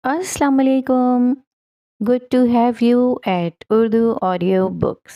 Assalamu alaikum. Good to have you at Urdu Audio Books.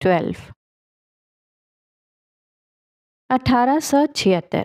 12। 1876।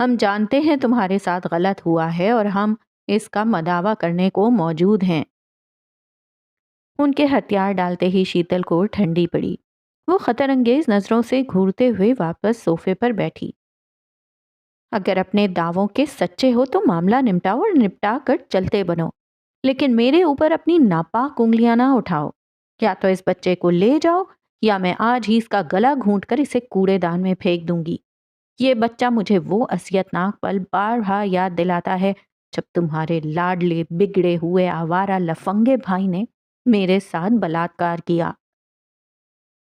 ہم جانتے ہیں تمہارے ساتھ غلط ہوا ہے اور ہم اس کا مداوع کرنے کو موجود ہیں۔ ان کے ہتھیار ڈالتے ہی شیتل کو ٹھنڈی پڑی۔ وہ خطر انگیز نظروں سے گھورتے ہوئے واپس صوفے پر بیٹھی۔ اگر اپنے دعووں کے سچے ہو تو معاملہ نمٹاؤ اور نپٹا کر چلتے بنو، لیکن میرے اوپر اپنی ناپاک انگلیاں نہ اٹھاؤ۔ یا تو اس بچے کو لے جاؤ یا میں آج ہی اس کا گلا گھونٹ کر اسے کوڑے دان میں پھینک دوں گی۔ یہ بچہ مجھے وہ اذیتناک پل بارہا یاد دلاتا ہے جب تمہارے لاڈلے بگڑے ہوئے آوارہ لفنگے بھائی نے میرے ساتھ بلااتکار کیا۔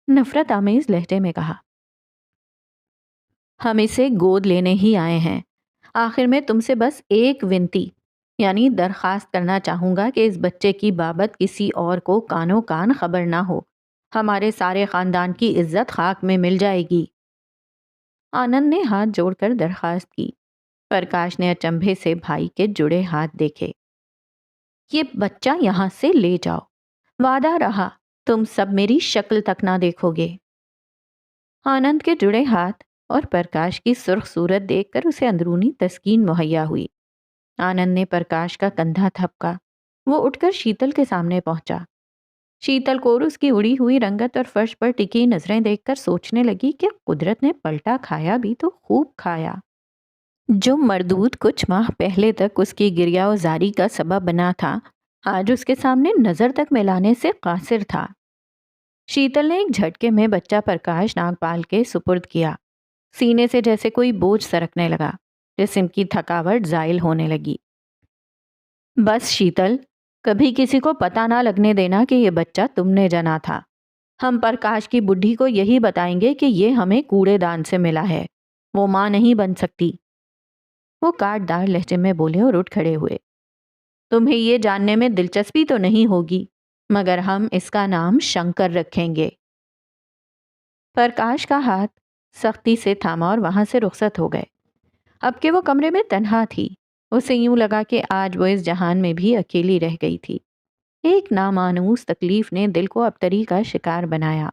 نفرت آمیز لہجے میں کہا، ہم اسے گود لینے ہی آئے ہیں۔ آخر میں تم سے بس ایک ونتی یعنی درخواست کرنا چاہوں گا کہ اس بچے کی بابت کسی اور کو کانوں کان خبر نہ ہو۔ ہمارے سارے خاندان کی عزت خاک میں مل جائے گی۔ آنند نے ہاتھ جوڑ کر درخواست کی۔ پرکاش نے اچنبھے سے بھائی کے جڑے ہاتھ دیکھے۔ یہ بچہ یہاں سے لے جاؤ، وعدہ رہا تم سب میری شکل تک نہ دیکھو گے۔ آنند کے جڑے ہاتھ اور پرکاش کی سرخ صورت دیکھ کر اسے اندرونی تسکین مہیا ہوئی۔ آنند نے پرکاش کا کندھا تھپکا۔ وہ اٹھ کر شیتل کے سامنے پہنچا۔ شیتل کو اس کی اڑی ہوئی رنگت اور فرش پر ٹکی نظریں دیکھ کر سوچنے لگی کہ قدرت نے پلٹا کھایا بھی تو خوب کھایا۔ جو مردود کچھ ماہ پہلے تک اس کی گریہ زاری کا سبب بنا تھا، آج اس کے سامنے نظر تک ملانے سے قاصر تھا۔ شیتل نے ایک جھٹکے میں بچہ پرکاش ناگپال کے سپرد کیا۔ سینے سے جیسے کوئی بوجھ سرکنے لگا، جسم کی تھکاوٹ زائل ہونے لگی۔ بس شیتل، کبھی کسی کو پتہ نہ لگنے دینا کہ یہ بچہ تم نے جنا تھا۔ ہم پرکاش کی بڈھی کو یہی بتائیں گے کہ یہ ہمیں کوڑے دان سے ملا ہے، وہ ماں نہیں بن سکتی۔ وہ کاٹ دار لہجے میں بولے اور اٹھ کھڑے ہوئے۔ تمہیں یہ جاننے میں دلچسپی تو نہیں ہوگی، مگر ہم اس کا نام شنکر رکھیں گے۔ پرکاش کا ہاتھ سختی سے تھاما اور وہاں سے رخصت ہو گئے۔ اب کہ وہ کمرے میں تنہا تھی، اسے یوں لگا کہ آج وہ اس جہان میں بھی اکیلی رہ گئی تھی۔ ایک نامانوس تکلیف نے دل کو ابتری کا شکار بنایا،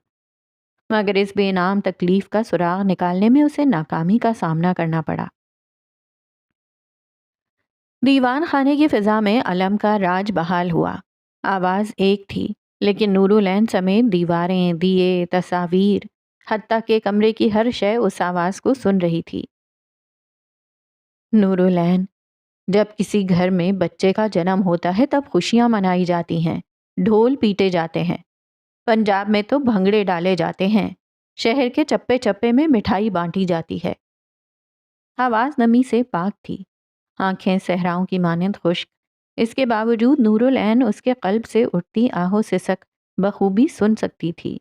مگر اس بے نام تکلیف کا سراغ نکالنے میں اسے ناکامی کا سامنا کرنا پڑا۔ دیوان خانے کی فضا میں علم کا راج بحال ہوا۔ آواز ایک تھی، لیکن نورالعین سمیت دیواریں، دیے، تصاویر، حتیٰ کہ کمرے کی ہر شے اس آواز کو سن رہی تھی۔ نورالعین، جب کسی گھر میں بچے کا جنم ہوتا ہے تب خوشیاں منائی جاتی ہیں، ڈھول پیٹے جاتے ہیں، پنجاب میں تو بھنگڑے ڈالے جاتے ہیں، شہر کے چپے چپے میں مٹھائی بانٹی جاتی ہے۔ آواز نمی سے پاک تھی، آنکھیں صحراؤں کی مانند خشک۔ اس کے باوجود نورالعین اس کے قلب سے اٹھتی آہو سسک بخوبی سن سکتی تھی۔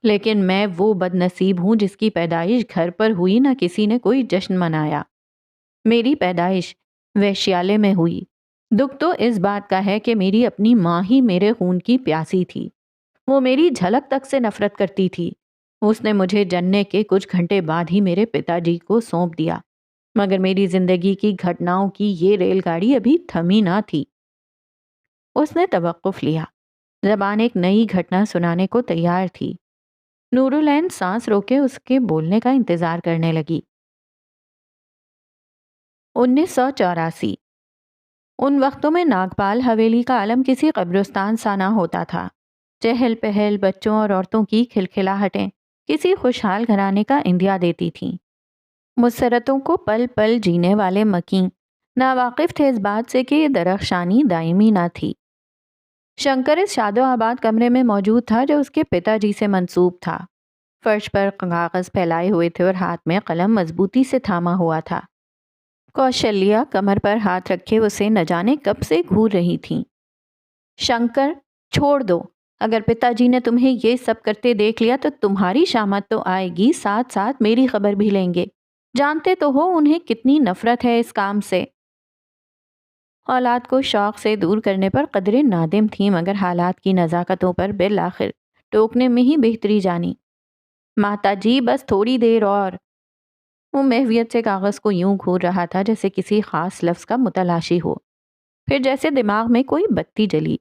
لیکن میں وہ بد نصیب ہوں جس کی پیدائش گھر پر ہوئی، نہ کسی نے کوئی جشن منایا۔ میری پیدائش ویشیالے میں ہوئی۔ دکھ تو اس بات کا ہے کہ میری اپنی ماں ہی میرے خون کی پیاسی تھی۔ وہ میری جھلک تک سے نفرت کرتی تھی۔ اس نے مجھے جننے کے کچھ گھنٹے بعد ہی میرے پتا جی کو سونپ دیا، مگر میری زندگی کی گھٹناؤں کی یہ ریل گاڑی ابھی تھمی نہ تھی۔ اس نے توقف لیا، زبان ایک نئی گھٹنا سنانے کو تیار تھی۔ نورالعین سانس روکے اس کے بولنے کا انتظار کرنے لگی۔ 1984۔ ان وقتوں میں ناگپال حویلی کا علم کسی قبرستان سا نہ ہوتا تھا۔ چہل پہل، بچوں اور عورتوں کی کھلکھلاہٹیں کسی خوشحال گھرانے کا اندیا دیتی تھیں۔ مسرتوں کو پل پل جینے والے مکیں ناواقف تھے اس بات سے کہ یہ درخشانی دائمی نہ تھی۔ شنکر اس شاد و آباد کمرے میں موجود تھا جو اس کے پتا جی سے منسوب تھا۔ فرش پر کاغذ پھیلائے ہوئے تھے اور ہاتھ میں قلم مضبوطی سے تھاما ہوا تھا۔ کوشلیہ کمر پر ہاتھ رکھے اسے نہ جانے کب سے گھور رہی تھیں۔ شنکر، چھوڑ دو، اگر پتا جی نے تمہیں یہ سب کرتے دیکھ لیا تو تمہاری شامت تو آئے گی، ساتھ ساتھ میری خبر بھی لیں گے۔ جانتے تو ہو انہیں کتنی نفرت ہے اس کام سے۔ اولاد کو شوق سے دور کرنے پر قدرے نادم تھیں، مگر حالات کی نزاکتوں پر بالآخر ٹوکنے میں ہی بہتری جانی۔ ماتا جی بس تھوڑی دیر اور۔ وہ محویت سے کاغذ کو یوں گھور رہا تھا جیسے کسی خاص لفظ کا متلاشی ہو، پھر جیسے دماغ میں کوئی بتی جلی۔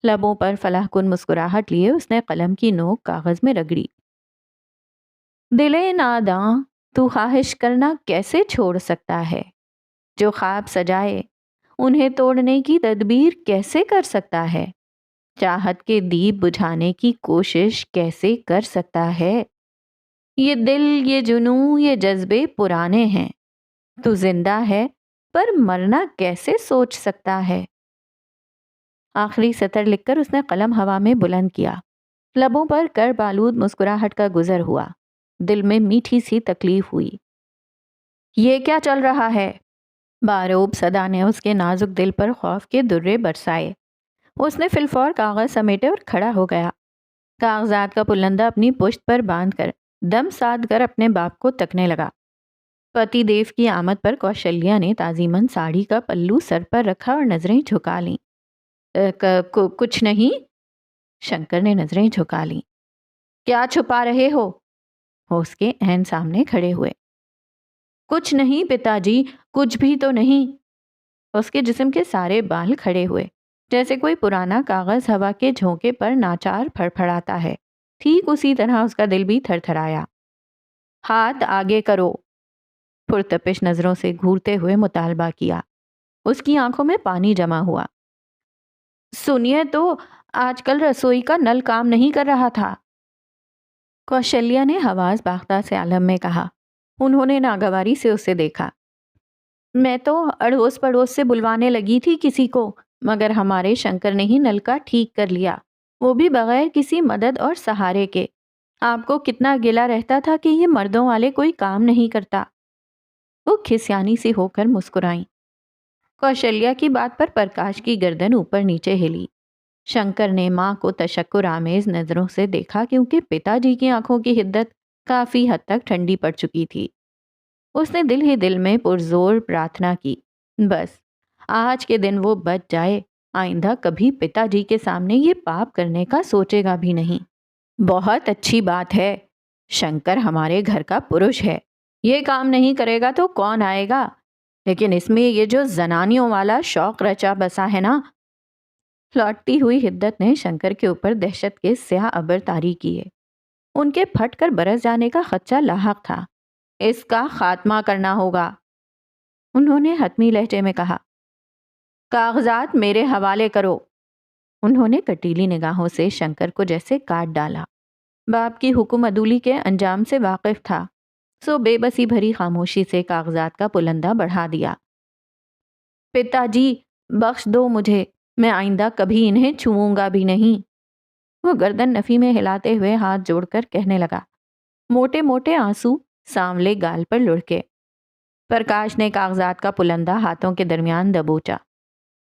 لبوں پر فلاح کن مسکراہٹ لیے اس نے قلم کی نوک کاغذ میں رگڑی۔ دلے ناداں تو خواہش کرنا کیسے چھوڑ سکتا ہے؟ جو خواب سجائے انہیں توڑنے کی تدبیر کیسے کر سکتا ہے؟ چاہت کے دیپ بجھانے کی کوشش کیسے کر سکتا ہے؟ یہ دل، یہ جنوں، یہ جذبے پرانے ہیں. تو زندہ ہے پر مرنا کیسے سوچ سکتا ہے؟ آخری سطر لکھ کر اس نے قلم ہوا میں بلند کیا. لبوں پر کرب آلود مسکراہٹ کا گزر ہوا. دل میں میٹھی سی تکلیف ہوئی. یہ کیا چل رہا ہے؟ باروب صدا نے اس کے نازک دل پر خوف کے درے برسائے. اس نے فی الفور کاغذ سمیٹے اور کھڑا ہو گیا. کاغذات کا پلندہ اپنی پشت پر باندھ کر دم ساد کر اپنے باپ کو تکنے لگا. پتی دیو کی آمد پر کوشلیہ نے تعظیماً ساڑی کا پلو سر پر رکھا اور نظریں جھکا لیں. کچھ نہیں. شنکر نے نظریں جھکا لیں. کیا چھپا رہے ہو؟ وہ اس کے عین سامنے کھڑے ہوئے. کچھ نہیں پتا جی، کچھ بھی تو نہیں. اس کے جسم کے سارے بال کھڑے ہوئے جیسے کوئی پرانا کاغذ ہوا کے جھونکے پر ناچار پھڑ پھڑاتا ہے. ٹھیک اسی طرح اس کا دل بھی تھر تھرایا. ہاتھ آگے کرو. پرتپش نظروں سے گھورتے ہوئے مطالبہ کیا. اس کی آنکھوں میں پانی جمع ہوا. سنیے تو، آج کل رسوئی کا نل کام نہیں کر رہا تھا. کوشلیہ نے حواس باختہ سے عالم میں کہا. انہوں نے ناگواری سے اسے دیکھا. میں تو اڑوس پڑوس سے بلوانے لگی تھی کسی کو، مگر ہمارے شنکر نے ہی نل کا ٹھیک کر لیا، وہ بھی بغیر کسی مدد اور سہارے کے. آپ کو کتنا گلا رہتا تھا کہ یہ مردوں والے کوئی کام نہیں کرتا. وہ کھسیانی سی ہو کر مسکرائیں. کوشلیہ کی بات پر پرکاش کی گردن اوپر نیچے ہلی. شنکر نے ماں کو تشکر آمیز نظروں سے دیکھا کیونکہ پتا جی کی آنکھوں کی حدت کافی حد تک ٹھنڈی پڑ چکی تھی. اس نے دل ہی دل میں پرزور پرارتھنا کی، بس آج کے دن وہ بچ جائے، آئندہ کبھی پتا جی کے سامنے یہ پاپ کرنے کا سوچے گا بھی نہیں. بہت اچھی بات ہے. شنکر ہمارے گھر کا پروش ہے، یہ کام نہیں کرے گا تو کون آئے گا؟ لیکن اس میں یہ جو زنانیوں والا شوق رچا بسا ہے نا. لوٹتی ہوئی حدت نے شنکر کے اوپر دہشت کے سیاہ ابر طاری کیے. ان کے پھٹ کر برس جانے کا خدشہ لاحق تھا. اس کا خاتمہ کرنا ہوگا، انہوں نے حتمی لہجے میں کہا. کاغذات میرے حوالے کرو. انہوں نے کٹیلی نگاہوں سے شنکر کو جیسے کاٹ ڈالا. باپ کی حکم عدولی کے انجام سے واقف تھا، سو بے بسی بھری خاموشی سے کاغذات کا پلندہ بڑھا دیا. پتا جی بخش دو مجھے، میں آئندہ کبھی انہیں چھوؤں گا بھی نہیں. وہ گردن نفی میں ہلاتے ہوئے ہاتھ جوڑ کر کہنے لگا. موٹے موٹے آنسو سانولے گال پر لڑکے. پرکاش نے کاغذات کا پلندہ ہاتھوں کے درمیان دبوچا.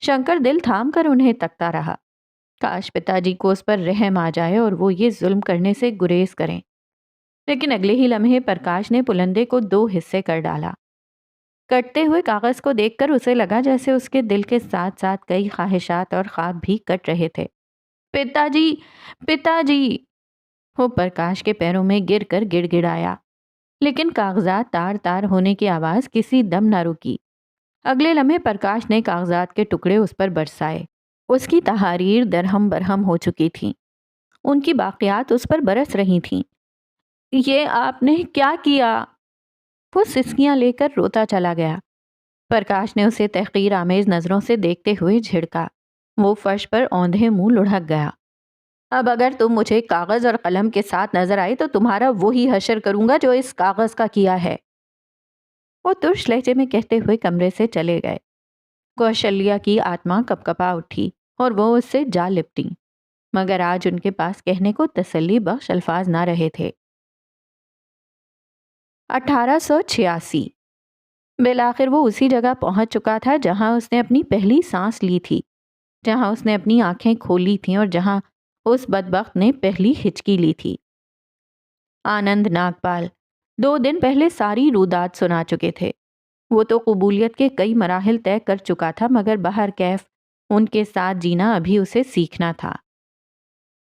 شنکر دل تھام کر انہیں تکتا رہا. کاش پتا جی کو اس پر رحم آ جائے اور وہ یہ ظلم کرنے سے گریز کریں. لیکن اگلے ہی لمحے پرکاش نے پلندے کو 2 حصے کر ڈالا. کٹتے ہوئے کاغذ کو دیکھ کر اسے لگا جیسے اس کے دل کے ساتھ ساتھ کئی خواہشات اور خواب بھی کٹ رہے تھے. پتا جی، پتا جی. وہ پرکاش کے پیروں میں گر کر گڑ گڑایا، لیکن کاغذات تار تار ہونے کی آواز کسی دم نہ رکی. اگلے لمحے پرکاش نے کاغذات کے ٹکڑے اس پر برسائے. اس کی تحاریر درہم برہم ہو چکی تھیں. ان کی باقیات اس پر برس رہی تھیں. یہ آپ نے کیا کیا؟ وہ سسکیاں لے کر روتا چلا گیا. پرکاش نے اسے تحقیر آمیز نظروں سے دیکھتے ہوئے جھڑکا. وہ فرش پر اوندھے منہ لڑھک گیا. اب اگر تم مجھے کاغذ اور قلم کے ساتھ نظر آئے تو تمہارا وہی حشر کروں گا جو اس کاغذ کا کیا ہے. وہ ترش لہجے میں کہتے ہوئے کمرے سے چلے گئے. کوشلیہ کی آتما کپ کپا اٹھی اور وہ اس سے جا لپٹی، مگر آج ان کے پاس کہنے کو تسلی بخش الفاظ نہ رہے تھے. 1886 بالآخر وہ اسی جگہ پہنچ چکا تھا جہاں اس نے اپنی پہلی سانس لی تھی، جہاں اس نے اپنی آنکھیں کھولی تھیں اور جہاں اس بدبخت نے پہلی ہچکی لی تھی. آنند ناگپال 2 دن پہلے ساری رودات سنا چکے تھے. وہ تو قبولیت کے کئی مراحل طے کر چکا تھا، مگر بہر کیف ان کے ساتھ جینا ابھی اسے سیکھنا تھا.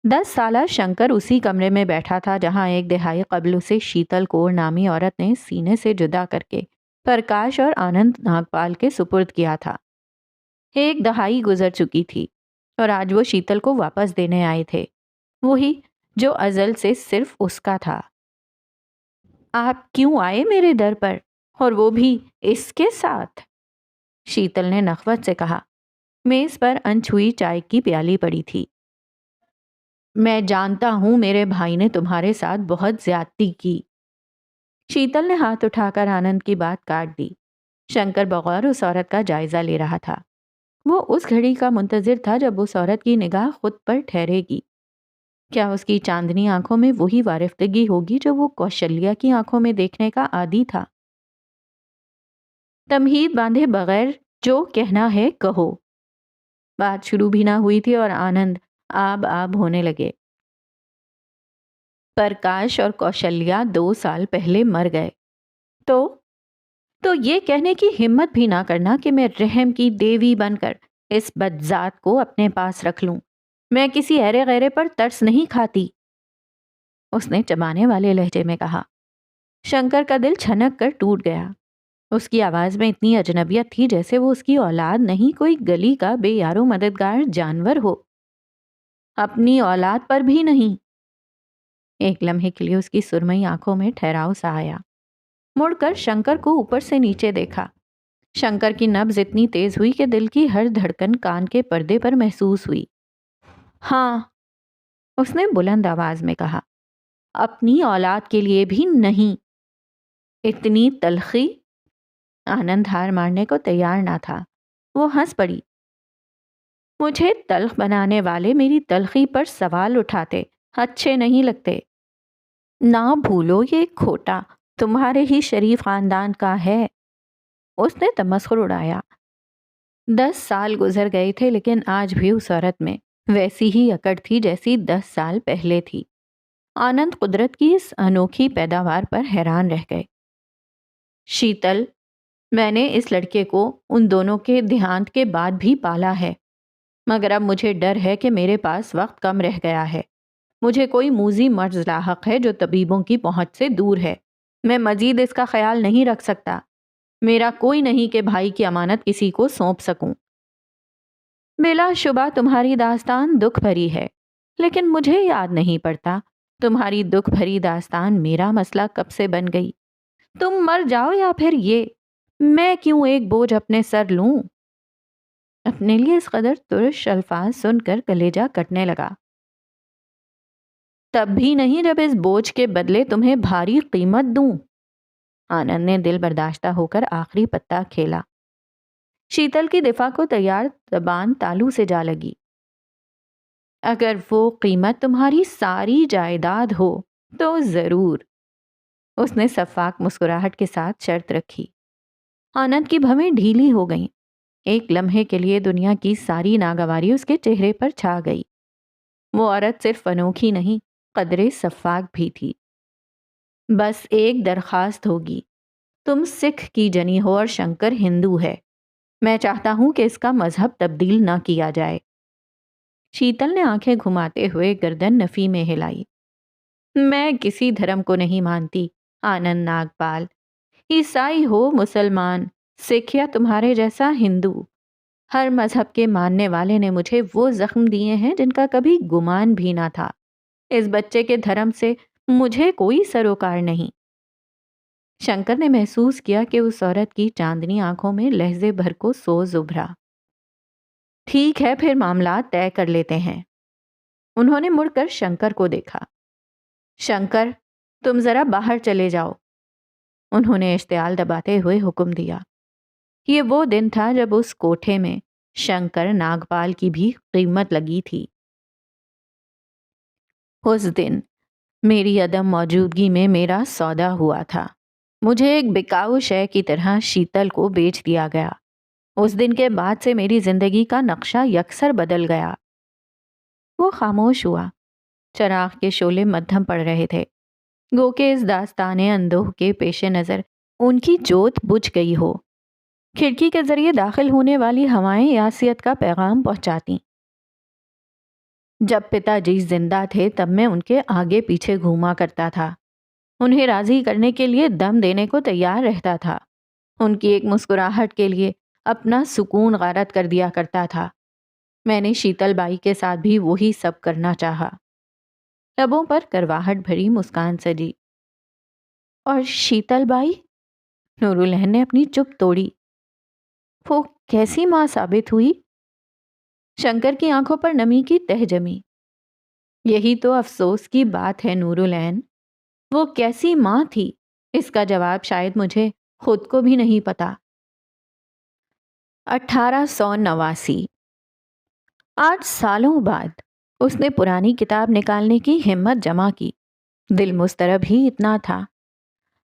10 سالہ شنکر اسی کمرے میں بیٹھا تھا جہاں 1 دہائی قبل اسے شیتل کور نامی عورت نے سینے سے جدا کر کے پرکاش اور آنند ناگپال کے سپرد کیا تھا. 1 دہائی گزر چکی تھی اور آج وہ شیتل کو واپس دینے آئے تھے، وہی جو ازل سے صرف اس کا تھا. آپ کیوں آئے میرے در پر، اور وہ بھی اس کے ساتھ؟ شیتل نے نخوت سے کہا۔ میز پر انچھوئی چائے کی پیالی پڑی تھی۔ میں جانتا ہوں میرے بھائی نے تمہارے ساتھ بہت زیادتی کی۔ شیتل نے ہاتھ اٹھا کر آنند کی بات کاٹ دی۔ شنکر بغور اس عورت کا جائزہ لے رہا تھا۔ وہ اس گھڑی کا منتظر تھا جب اس عورت کی نگاہ خود پر ٹھہرے گی۔ کیا اس کی چاندنی آنکھوں میں وہی وارفتگی ہوگی جو وہ کوشلیہ کی آنکھوں میں دیکھنے کا عادی تھا؟ تمہید باندھے بغیر جو کہنا ہے کہو۔ بات شروع بھی نہ ہوئی تھی اور آنند آب آب ہونے لگے۔ پرکاش اور کوشلیہ 2 سال پہلے مر گئے۔ تو یہ کہنے کی ہمت بھی نہ کرنا کہ میں رحم کی دیوی بن کر اس بدذات کو اپنے پاس رکھ لوں۔ میں کسی ایرے غیرے پر ترس نہیں کھاتی، اس نے چبانے والے لہجے میں کہا۔ شنکر کا دل چھنک کر ٹوٹ گیا۔ اس کی آواز میں اتنی اجنبیت تھی جیسے وہ اس کی اولاد نہیں، کوئی گلی کا بے یارو مددگار جانور ہو۔ اپنی اولاد پر بھی نہیں۔ ایک لمحے کے لیے اس کی سرمئی آنکھوں میں ٹھہراؤ سا آیا۔ مڑ کر شنکر کو اوپر سے نیچے دیکھا۔ شنکر کی نبض اتنی تیز ہوئی کہ دل کی ہر دھڑکن کان کے پردے پر محسوس ہوئی۔ ہاں، اس نے بلند آواز میں کہا، اپنی اولاد کے لیے بھی نہیں۔ اتنی تلخی؟ آنند ہار مارنے کو تیار نہ تھا۔ وہ ہنس پڑی۔ مجھے تلخ بنانے والے میری تلخی پر سوال اٹھاتے اچھے نہیں لگتے۔ نہ بھولو یہ کھوٹا تمہارے ہی شریف خاندان کا ہے۔ اس نے تمسخر اڑایا۔ 10 سال گزر گئے تھے لیکن آج بھی اس عورت میں ویسی ہی اکڑ تھی جیسی 10 سال پہلے تھی۔ آنند قدرت کی اس انوکھی پیداوار پر حیران رہ گئے۔ شیتل، میں نے اس لڑکے کو ان دونوں کے دیہانت کے بعد بھی پالا ہے، مگر اب مجھے ڈر ہے کہ میرے پاس وقت کم رہ گیا ہے۔ مجھے کوئی موذی مرض لاحق ہے جو طبیبوں کی پہنچ سے دور ہے۔ میں مزید اس کا خیال نہیں رکھ سکتا۔ میرا کوئی نہیں کہ بھائی کی امانت کسی کو سونپ سکوں۔ بلا شبہ تمہاری داستان دکھ بھری ہے، لیکن مجھے یاد نہیں پڑتا تمہاری دکھ بھری داستان میرا مسئلہ کب سے بن گئی۔ تم مر جاؤ یا پھر یہ، میں کیوں ایک بوجھ اپنے سر لوں؟ اپنے لیے اس قدر ترش الفاظ سن کر کلیجہ کٹنے لگا۔ تب بھی نہیں جب اس بوجھ کے بدلے تمہیں بھاری قیمت دوں۔ آنند نے دل برداشتہ ہو کر آخری پتا کھیلا۔ شیتل کی دفاع کو تیار زبان تالو سے جا لگی۔ اگر وہ قیمت تمہاری ساری جائیداد ہو تو ضرور۔ اس نے شفاق مسکراہٹ کے ساتھ شرط رکھی۔ آنند کی بھویں ڈھیلی ہو گئیں۔ ایک لمحے کے لیے دنیا کی ساری ناگواری اس کے چہرے پر چھا گئی۔ وہ عورت صرف انوکھی نہیں، قدرے شفاق بھی تھی۔ بس ایک درخواست ہوگی، تم سکھ کی جنی ہو اور شنکر ہندو ہے۔ میں چاہتا ہوں کہ اس کا مذہب تبدیل نہ کیا جائے۔ شیتل نے آنکھیں گھماتے ہوئے گردن نفی میں ہلائی۔ میں کسی دھرم کو نہیں مانتی آنند ناگپال، عیسائی ہو، مسلمان، سکھ یا تمہارے جیسا ہندو، ہر مذہب کے ماننے والے نے مجھے وہ زخم دیے ہیں جن کا کبھی گمان بھی نہ تھا۔ اس بچے کے دھرم سے مجھے کوئی سروکار نہیں۔ شنکر نے محسوس کیا کہ اس عورت کی چاندنی آنکھوں میں لہجے بھر کو سوز ابھرا۔ ٹھیک ہے، پھر معاملات طے کر لیتے ہیں۔ انہوں نے مڑ کر شنکر کو دیکھا۔ شنکر، تم ذرا باہر چلے جاؤ، انہوں نے اشتعال دباتے ہوئے حکم دیا۔ یہ وہ دن تھا جب اس کوٹھے میں شنکر ناگپال کی بھی قیمت لگی تھی۔ اس دن میری عدم موجودگی میں میرا سودا ہوا تھا۔ مجھے ایک بکاؤ شے کی طرح شیتل کو بیچ دیا گیا۔ اس دن کے بعد سے میری زندگی کا نقشہ یکسر بدل گیا۔ وہ خاموش ہوا۔ چراغ کے شعلے مدھم پڑ رہے تھے، گو کہ اس داستان اندوہ کے پیش نظر ان کی جوت بجھ گئی ہو۔ کھڑکی کے ذریعے داخل ہونے والی ہوائیں یاسیت کا پیغام پہنچاتی۔ جب پتا جی زندہ تھے تب میں ان کے آگے پیچھے گھوما کرتا تھا، انہیں راضی کرنے کے لیے دم دینے کو تیار رہتا تھا، ان کی ایک مسکراہٹ کے لیے اپنا سکون غارت کر دیا کرتا تھا۔ میں نے شیتل بائی کے ساتھ بھی وہی سب کرنا چاہا۔ لبوں پر کرواہٹ بھری مسکان سجی۔ اور شیتل بائی؟ نورالعین نے اپنی چپ توڑی۔ وہ کیسی ماں ثابت ہوئی؟ شنکر کی آنکھوں پر نمی کی تہ جمی۔ یہی تو افسوس کی بات ہے نورالعین، وہ کیسی ماں تھی اس کا جواب شاید مجھے خود کو بھی نہیں پتا۔ 1889۔ آج سالوں بعد اس نے پرانی کتاب نکالنے کی ہمت جمع کی۔ دل مضطرب ہی اتنا تھا۔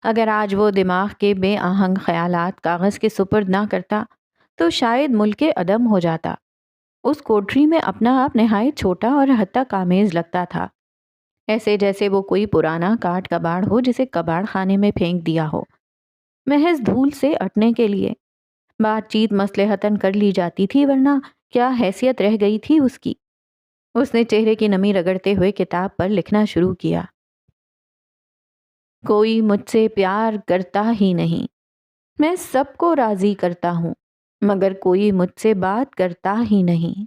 اگر آج وہ دماغ کے بے آہنگ خیالات کاغذ کے سپرد نہ کرتا تو شاید ملک عدم ہو جاتا۔ اس کوٹری میں اپنا آپ نہایت چھوٹا اور حتی کامیز لگتا تھا، ایسے جیسے وہ کوئی پرانا کاٹ کباڑ ہو جسے کباڑ خانے میں پھینک دیا ہو، محض دھول سے اٹنے کے لیے۔ بات چیت مصلحتاً کر لی جاتی تھی، ورنہ کیا حیثیت رہ گئی تھی اس کی۔ اس نے چہرے کی نمی رگڑتے ہوئے کتاب پر لکھنا شروع کیا۔ کوئی مجھ سے پیار کرتا ہی نہیں، میں سب کو راضی کرتا ہوں، مگر کوئی مجھ سے بات کرتا ہی نہیں۔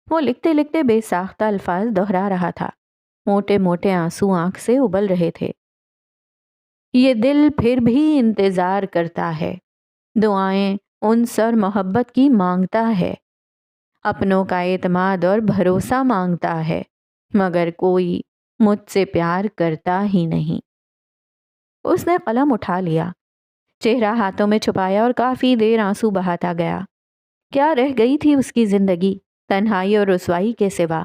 وہ لکھتے لکھتے بے ساختہ الفاظ دہرا رہا تھا، موٹے موٹے آنسو آنکھ سے ابل رہے تھے۔ یہ دل پھر بھی انتظار کرتا ہے، دعائیں انس اور محبت کی مانگتا ہے، اپنوں کا اعتماد اور بھروسہ مانگتا ہے، مگر کوئی مجھ سے پیار کرتا ہی نہیں۔ اس نے قلم اٹھا لیا، چہرہ ہاتھوں میں چھپایا اور کافی دیر آنسو بہاتا گیا۔ کیا رہ گئی تھی اس کی زندگی تنہائی اور رسوائی کے سوا؟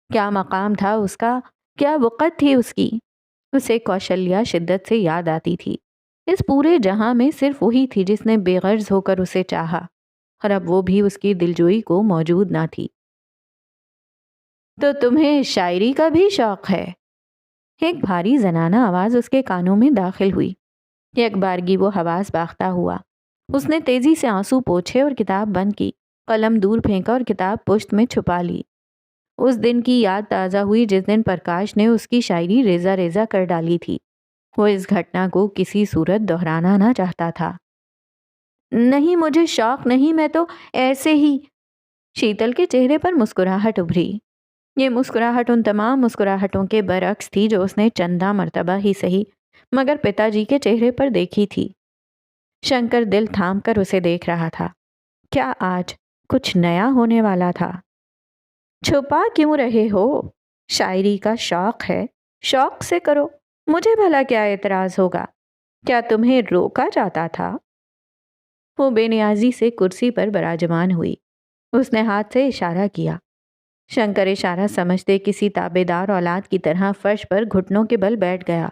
کیا مقام تھا اس کا؟ کیا وقت تھی اس کی؟ اسے کوشلیہ شدت سے یاد آتی تھی۔ اس پورے جہاں میں صرف وہی تھی جس نے بے غرض ہو کر اسے چاہا، اور اب وہ بھی اس کی دلجوئی کو موجود نہ تھی۔ تو تمہیں شاعری کا بھی شوق ہے؟ ایک بھاری زنانہ آواز اس کے کانوں میں داخل ہوئی۔ یک بارگی وہ حواس باختہ ہوا۔ اس نے تیزی سے آنسو پوچھے اور کتاب بند کی، قلم دور پھینکا اور کتاب پشت میں چھپا لی۔ اس دن کی یاد تازہ ہوئی جس دن پرکاش نے اس کی شاعری ریزہ ریزہ کر ڈالی تھی۔ وہ اس گھٹنا کو کسی صورت دہرانا نہ چاہتا تھا۔ نہیں، مجھے شوق نہیں، میں تو ایسے ہی۔ شیتل کے چہرے پر مسکراہٹ ابھری۔ یہ مسکراہٹ ان تمام مسکراہٹوں کے برعکس تھی جو اس نے چندہ مرتبہ ہی سہی مگر پتا جی کے چہرے پر دیکھی تھی۔ شنکر دل تھام کر اسے دیکھ رہا تھا۔ کیا آج کچھ نیا ہونے والا تھا؟ چھپا کیوں رہے ہو؟ شاعری کا شوق ہے، شوق سے کرو، مجھے بھلا کیا اعتراض ہوگا؟ کیا تمہیں روکا جاتا تھا؟ وہ بے نیازی سے کرسی پر براجمان ہوئی۔ اس نے ہاتھ سے اشارہ کیا۔ شنکر اشارہ سمجھتے کسی تابع دار اولاد کی طرح فرش پر گھٹنوں کے بل بیٹھ گیا۔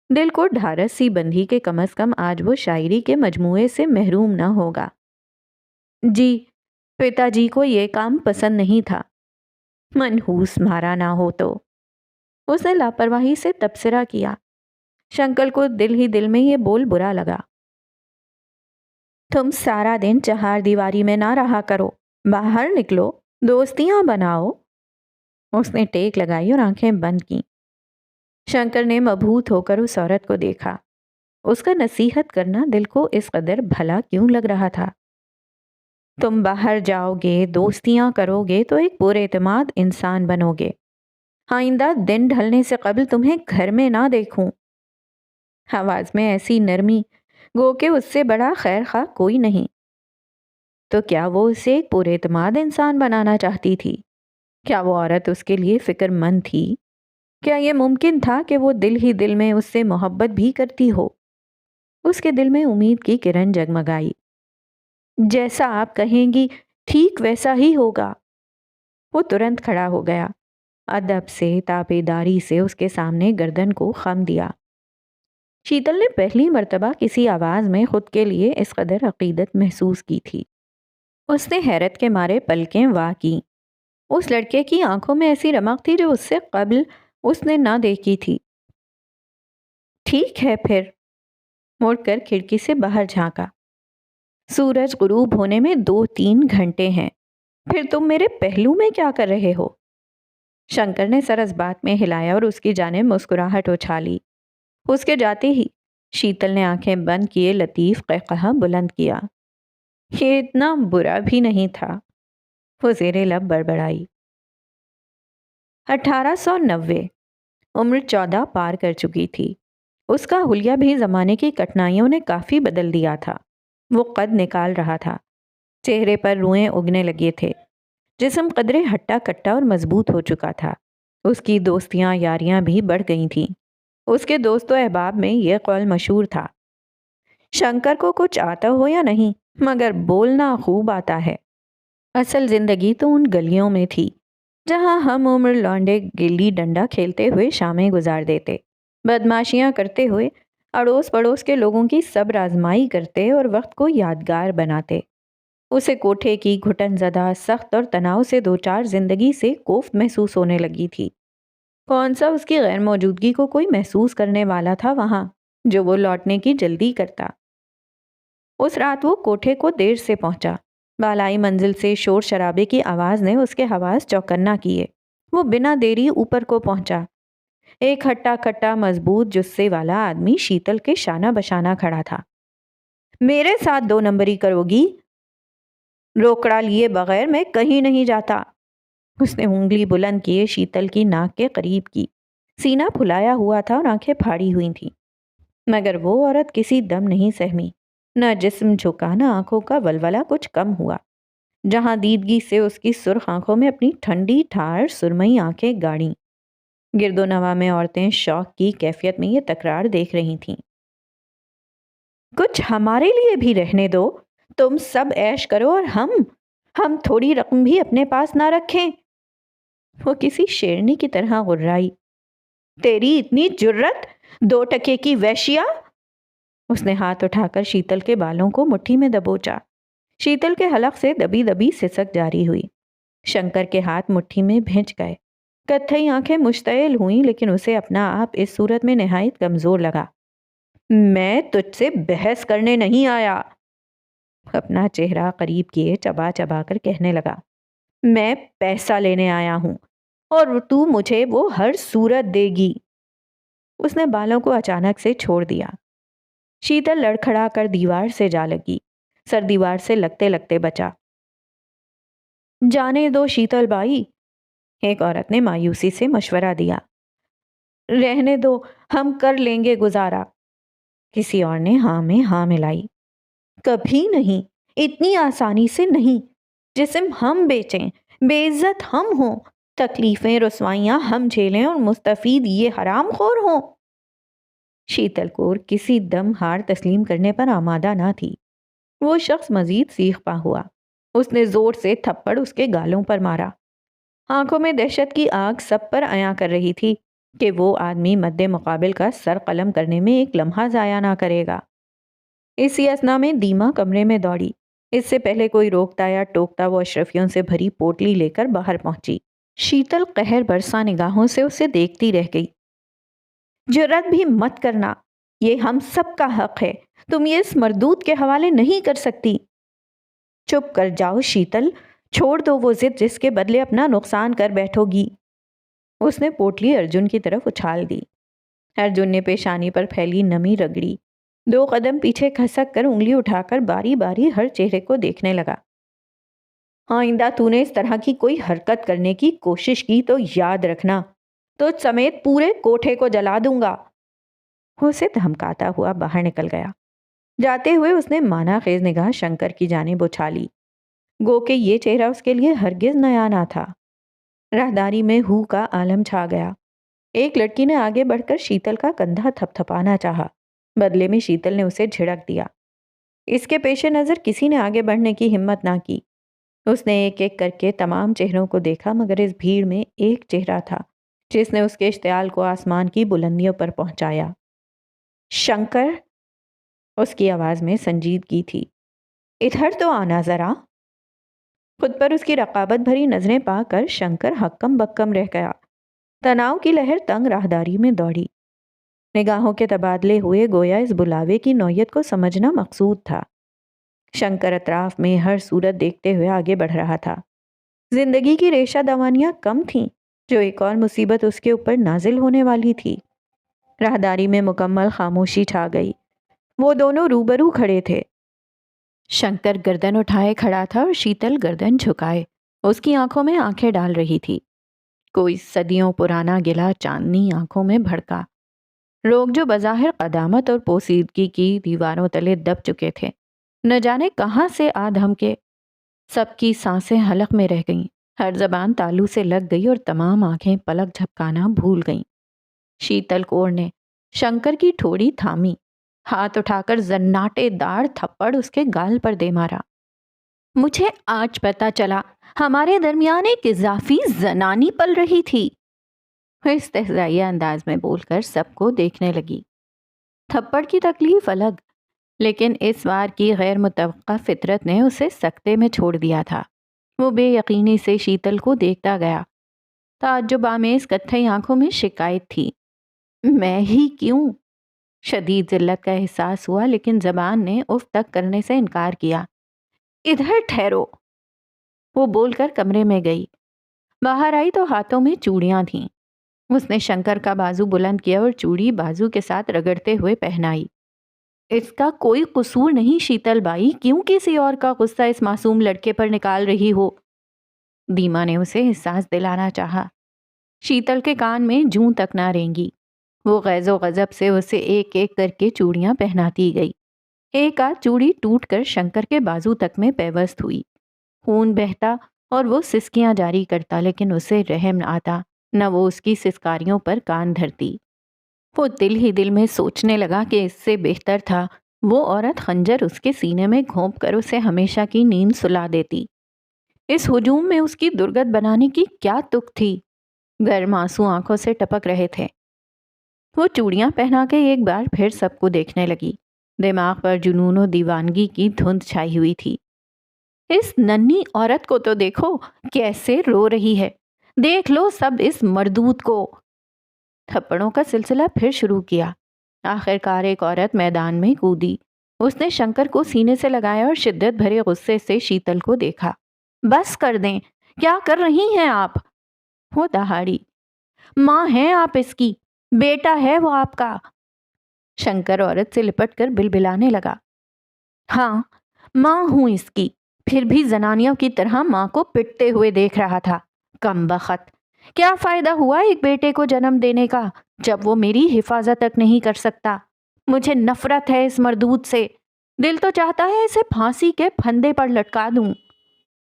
دل کو ڈھارس سی بندھی کہ کم از کم آج وہ شاعری کے مجموعے سے محروم نہ ہوگا۔ جی، پتا جی کو یہ کام پسند نہیں تھا۔ منحوس مارا نہ ہو تو۔ اس نے لاپرواہی سے تبصرہ کیا۔ شنکر کو دل ہی دل میں یہ بول برا لگا۔ تم سارا دن چہار دیواری میں نہ رہا کرو، باہر نکلو، دوستیاں بناؤ۔ اس نے ٹیک لگائی اور آنکھیں بند کیں۔ شنکر نے مبہوت ہو کر اس عورت کو دیکھا۔ اس کا نصیحت کرنا دل کو اس قدر بھلا کیوں لگ رہا تھا؟ تم باہر جاؤ گے، دوستیاں کرو گے تو ایک پر اعتماد انسان بنو گے۔ آئندہ دن ڈھلنے سے قبل تمہیں گھر میں نہ دیکھوں۔ آواز میں ایسی نرمی گو کہ اس سے بڑا خیر خواہ کوئی نہیں۔ تو کیا وہ اسے ایک پر اعتماد انسان بنانا چاہتی تھی؟ کیا وہ عورت اس کے لیے فکر مند تھی؟ کیا یہ ممکن تھا کہ وہ دل ہی دل میں اس سے محبت بھی کرتی ہو؟ اس کے دل میں امید کی کرن جگمگائی۔ جیسا آپ کہیں گی ٹھیک ویسا ہی ہوگا۔ وہ ترنت کھڑا ہو گیا، ادب سے تابعداری سے اس کے سامنے گردن کو خم دیا۔ شیتل نے پہلی مرتبہ کسی آواز میں خود کے لیے اس قدر عقیدت محسوس کی تھی۔ اس نے حیرت کے مارے پلکیں وا کی۔ اس لڑکے کی آنکھوں میں ایسی رمق تھی جو اس سے قبل اس نے نہ دیکھی تھی۔ ٹھیک ہے پھر، مڑ کر کھڑکی سے باہر جھانکا۔ سورج غروب ہونے میں 2-3 گھنٹے ہیں، پھر تم میرے پہلو میں کیا کر رہے ہو؟ شنکر نے سر اس بات میں ہلایا اور اس کی جانب مسکراہٹ اچھالی۔ اس کے جاتے ہی شیتل نے آنکھیں بند کیے لطیف قہقہہ بلند کیا۔ یہ اتنا برا بھی نہیں تھا، وہ زیر لب بڑبڑائی۔ 1890 عمر 14 پار کر چکی تھی۔ اس کا حلیہ بھی زمانے کی کٹھنائیوں نے کافی بدل دیا تھا۔ وہ قد نکال رہا تھا، چہرے پر روئیں اگنے لگے تھے، جسم قدرے ہٹا کٹا اور مضبوط ہو چکا تھا۔ اس کی دوستیاں یاریاں بھی بڑھ گئی تھیں۔ اس کے دوست و احباب میں یہ قول مشہور تھا، شنکر کو کچھ آتا ہو یا نہیں مگر بولنا خوب آتا ہے۔ اصل زندگی تو ان گلیوں میں تھی جہاں ہم عمر لونڈے گلی ڈنڈا کھیلتے ہوئے شامیں گزار دیتے، بدماشیاں کرتے ہوئے اڑوس پڑوس کے لوگوں کی صبر آزمائی کرتے اور وقت کو یادگار بناتے۔ اسے کوٹھے کی گھٹن زدہ سخت اور تناؤ سے دوچار زندگی سے کوفت محسوس ہونے لگی تھی۔ کون سا اس کی غیر موجودگی کو کوئی محسوس کرنے والا تھا وہاں، جو وہ لوٹنے کی جلدی کرتا۔ اس رات وہ کوٹھے کو دیر سے پہنچا۔ بالائی منزل سے شور شرابے کی آواز نے اس کے حواس چوکنا کیے۔ وہ بنا دیری اوپر کو پہنچا۔ ایک ہٹا کٹا مضبوط جثے والا آدمی شیتل کے شانہ بشانہ کھڑا تھا۔ میرے ساتھ 2 نمبری کرو گی؟ روکڑا لیے بغیر میں کہیں نہیں جاتا۔ اس نے انگلی بلند کیے شیتل کی ناک کے قریب کی۔ سینہ پھلایا ہوا تھا اور آنکھیں پھاڑی ہوئی تھیں، مگر وہ عورت کسی دم نہیں سہمی۔ نہ جسم جھکا، نہ آنکھوں کا ولولہ کچھ کم ہوا۔ جہاں دیدگی سے اس کی سرخ آنکھوں میں اپنی ٹھنڈی ٹھار سرمئی آنکھیں گاڑیں، گرد و نواح میں عورتیں شوق کی کیفیت میں یہ تکرار دیکھ رہی تھیں۔ کچھ ہمارے لیے بھی رہنے دو، تم سب عیش کرو اور ہم تھوڑی رقم بھی اپنے پاس نہ رکھیں۔ وہ کسی شیرنی کی طرح غرائی۔ تیری اتنی جرت، 2 ٹکے کی ویشیا! اس نے ہاتھ اٹھا کر شیتل کے بالوں کو مٹھی میں دبوچا۔ شیتل کے حلق سے دبی دبی سسک جاری ہوئی۔ شنکر کے ہاتھ مٹھی میں بھنج گئے۔ کتھئی آنکھیں مشتعل ہوئیں، لیکن اسے اپنا آپ اس صورت میں نہایت کمزور لگا۔ میں تجھ سے بحث کرنے نہیں آیا، اپنا چہرہ قریب کیے چبا چبا کر کہنے لگا۔ میں پیسہ لینے آیا ہوں اور تو مجھے وہ ہر صورت دے گی۔ اس نے بالوں کو اچانک سے چھوڑ دیا۔ شیتل لڑکھڑا کر دیوار سے جا لگی۔ سر دیوار سے لگتے لگتے بچا۔ جانے دو شیتل بائی، ایک عورت نے مایوسی سے مشورہ دیا۔ رہنے دو، ہم کر لیں گے گزارا، کسی اور نے ہاں میں ہاں ملائی۔ کبھی نہیں، اتنی آسانی سے نہیں۔ جسم ہم بیچیں، بے عزت ہم ہوں، تکلیفیں رسوائیاں ہم جھیلیں اور مستفید یہ حرام خور ہوں۔ شیتل کور کسی دم ہار تسلیم کرنے پر آمادہ نہ تھی۔ وہ شخص مزید سیخ پا ہوا۔ اس نے زور سے تھپڑ اس کے گالوں پر مارا۔ آنکھوں میں دہشت کی آگ سب پر عیاں کر رہی تھی کہ وہ آدمی مد مقابل کا سر قلم کرنے میں ایک لمحہ ضائع نہ کرے گا۔ اسی اثنا میں دیما کمرے میں دوڑی۔ اس سے پہلے کوئی روکتا یا ٹوکتا وہ اشرفیوں سے بھری پوٹلی لے کر باہر پہنچی۔ شیتل قہر برسا نگاہوں سے اسے دیکھتی رہ گئی۔ جرات بھی مت کرنا، یہ ہم سب کا حق ہے، تم یہ اس مردود کے حوالے نہیں کر سکتی۔ چپ کر جاؤ شیتل، چھوڑ دو وہ ضد جس کے بدلے اپنا نقصان کر بیٹھو گی۔ اس نے پوٹلی ارجن کی طرف اچھال دی۔ ارجن نے پیشانی پر پھیلی نمی رگڑی۔ 2 قدم پیچھے کھسک کر انگلی اٹھا کر باری باری ہر چہرے کو دیکھنے لگا۔ آئندہ تو نے اس طرح کی کوئی حرکت کرنے کی کوشش کی تو یاد رکھنا، تجھ سمیت پورے کوٹھے کو جلا دوں گا۔ وہ اسے دھمکاتا ہوا باہر نکل گیا۔ جاتے ہوئے اس نے مانا خیز نگاہ شنکر کی جانب اچھالی، گو کہ یہ چہرہ اس کے لیے ہرگز نیا نہ تھا۔ راہداری میں ہو کا عالم چھا گیا۔ ایک لڑکی نے آگے بڑھ کر شیتل کا کندھا تھپ تھپانا چاہا، بدلے میں شیتل نے اسے جھڑک دیا۔ اس کے پیش نظر کسی نے آگے بڑھنے کی ہمت نہ کی۔ اس نے ایک ایک کر کے تمام چہروں کو دیکھا، مگر اس بھیڑ میں ایک چہرہ تھا جس نے اس کے اشتعال کو آسمان کی بلندیوں پر پہنچایا۔ شنکر! اس کی آواز میں سنجیدگی تھی۔ ادھر تو آنا ذرا۔ خود پر اس کی رقابت بھری نظریں پا کر شنکر ہکم بکم رہ گیا۔ تناؤ کی لہر تنگ راہداری میں دوڑی۔ نگاہوں کے تبادلے ہوئے، گویا اس بلاوے کی نوعیت کو سمجھنا مقصود تھا۔ شنکر اطراف میں ہر صورت دیکھتے ہوئے آگے بڑھ رہا تھا۔ زندگی کی ریشہ دوانیاں کم تھیں جو ایک اور مصیبت اس کے اوپر نازل ہونے والی تھی۔ راہداری میں مکمل خاموشی چھا گئی۔ وہ دونوں روبرو کھڑے تھے۔ شنکر گردن اٹھائے کھڑا تھا اور شیتل گردن جھکائے اس کی آنکھوں میں آنکھیں ڈال رہی تھی۔ کوئی صدیوں پرانا گلہ چاندنی آنکھوں میں بھڑکا۔ لوگ جو بظاہر قدامت اور پوسیدگی کی دیواروں تلے دب چکے تھے، نہ جانے کہاں سے آ دھمکے۔ سب کی سانسیں حلق میں رہ گئیں، ہر زبان تالو سے لگ گئی اور تمام آنکھیں پلک جھپکانا بھول گئیں۔ شیتل کور نے شنکر کی ٹھوڑی تھامی، ہاتھ اٹھا کر زناٹے دار تھپڑ اس کے گال پر دے مارا۔ مجھے آج پتا چلا ہمارے درمیان ایک اضافی زنانی پل رہی تھی، وہ استہزائیہ انداز میں بول کر سب کو دیکھنے لگی۔ تھپڑ کی تکلیف الگ، لیکن اس وار کی غیر متوقع فطرت نے اسے سکتے میں چھوڑ دیا تھا۔ وہ بے یقینی سے شیتل کو دیکھتا گیا۔ تعجب آمیز کتھئی آنکھوں میں شکایت تھی۔ میں ہی کیوں؟ شدید ذلت کا احساس ہوا، لیکن زبان نے اف تک کرنے سے انکار کیا۔ ادھر ٹھہرو، وہ بول کر کمرے میں گئی۔ باہر آئی تو ہاتھوں میں چوڑیاں تھیں۔ اس نے شنکر کا بازو بلند کیا اور چوڑی بازو کے ساتھ رگڑتے ہوئے پہنائی۔ اس کا کوئی قصور نہیں شیتل بائی، کیوں کسی اور کا غصہ اس معصوم لڑکے پر نکال رہی ہو؟ دیما نے اسے احساس دلانا چاہا۔ شیتل کے کان میں جوں تک نہ رینگی۔ وہ غیظ و غضب سے اسے ایک ایک کر کے چوڑیاں پہناتی گئی۔ ایک آدھ چوڑی ٹوٹ کر شنکر کے بازو تک میں پیوست ہوئی۔ خون بہتا اور وہ سسکیاں جاری کرتا، لیکن اسے رحم نہ آتا، نہ وہ اس کی سسکاریوں پر کان دھرتی۔ وہ دل ہی دل میں سوچنے لگا کہ اس سے بہتر تھا وہ عورت خنجر اس کے سینے میں گھونپ کر اسے ہمیشہ کی نیند سلا دیتی۔ اس ہجوم میں اس کی درگت بنانے کی کیا تک تھی؟ گرم آنسو آنکھوں سے ٹپک رہے تھے۔ وہ چوڑیاں پہنا کے ایک بار پھر سب کو دیکھنے لگی۔ دماغ پر جنون و دیوانگی کی دھند چھائی ہوئی تھی۔ اس ننھی عورت کو تو دیکھو، کیسے رو رہی ہے۔ دیکھ لو سب اس مردود کو۔ تھپڑوں کا سلسلہ پھر شروع کیا۔ آخر کار ایک عورت میدان میں کودی۔ اس نے شنکر کو سینے سے لگایا اور شدت بھرے غصے سے شیتل کو دیکھا۔ بس کر دیں، کیا کر رہی ہیں آپ؟ وہ دہاڑی۔ ماں ہیں آپ اس کی، بیٹا ہے وہ آپ کا۔ شنکر عورت سے لپٹ کر بلبلانے لگا۔ ہاں، ماں ہوں اس کی، پھر بھی زنانیوں کی طرح ماں کو پٹتے ہوئے دیکھ رہا تھا۔ کمبخت، کیا فائدہ ہوا ایک بیٹے کو جنم دینے کا جب وہ میری حفاظت تک نہیں کر سکتا؟ مجھے نفرت ہے اس مردود سے، دل تو چاہتا ہے اسے پھانسی کے پھندے پر لٹکا دوں۔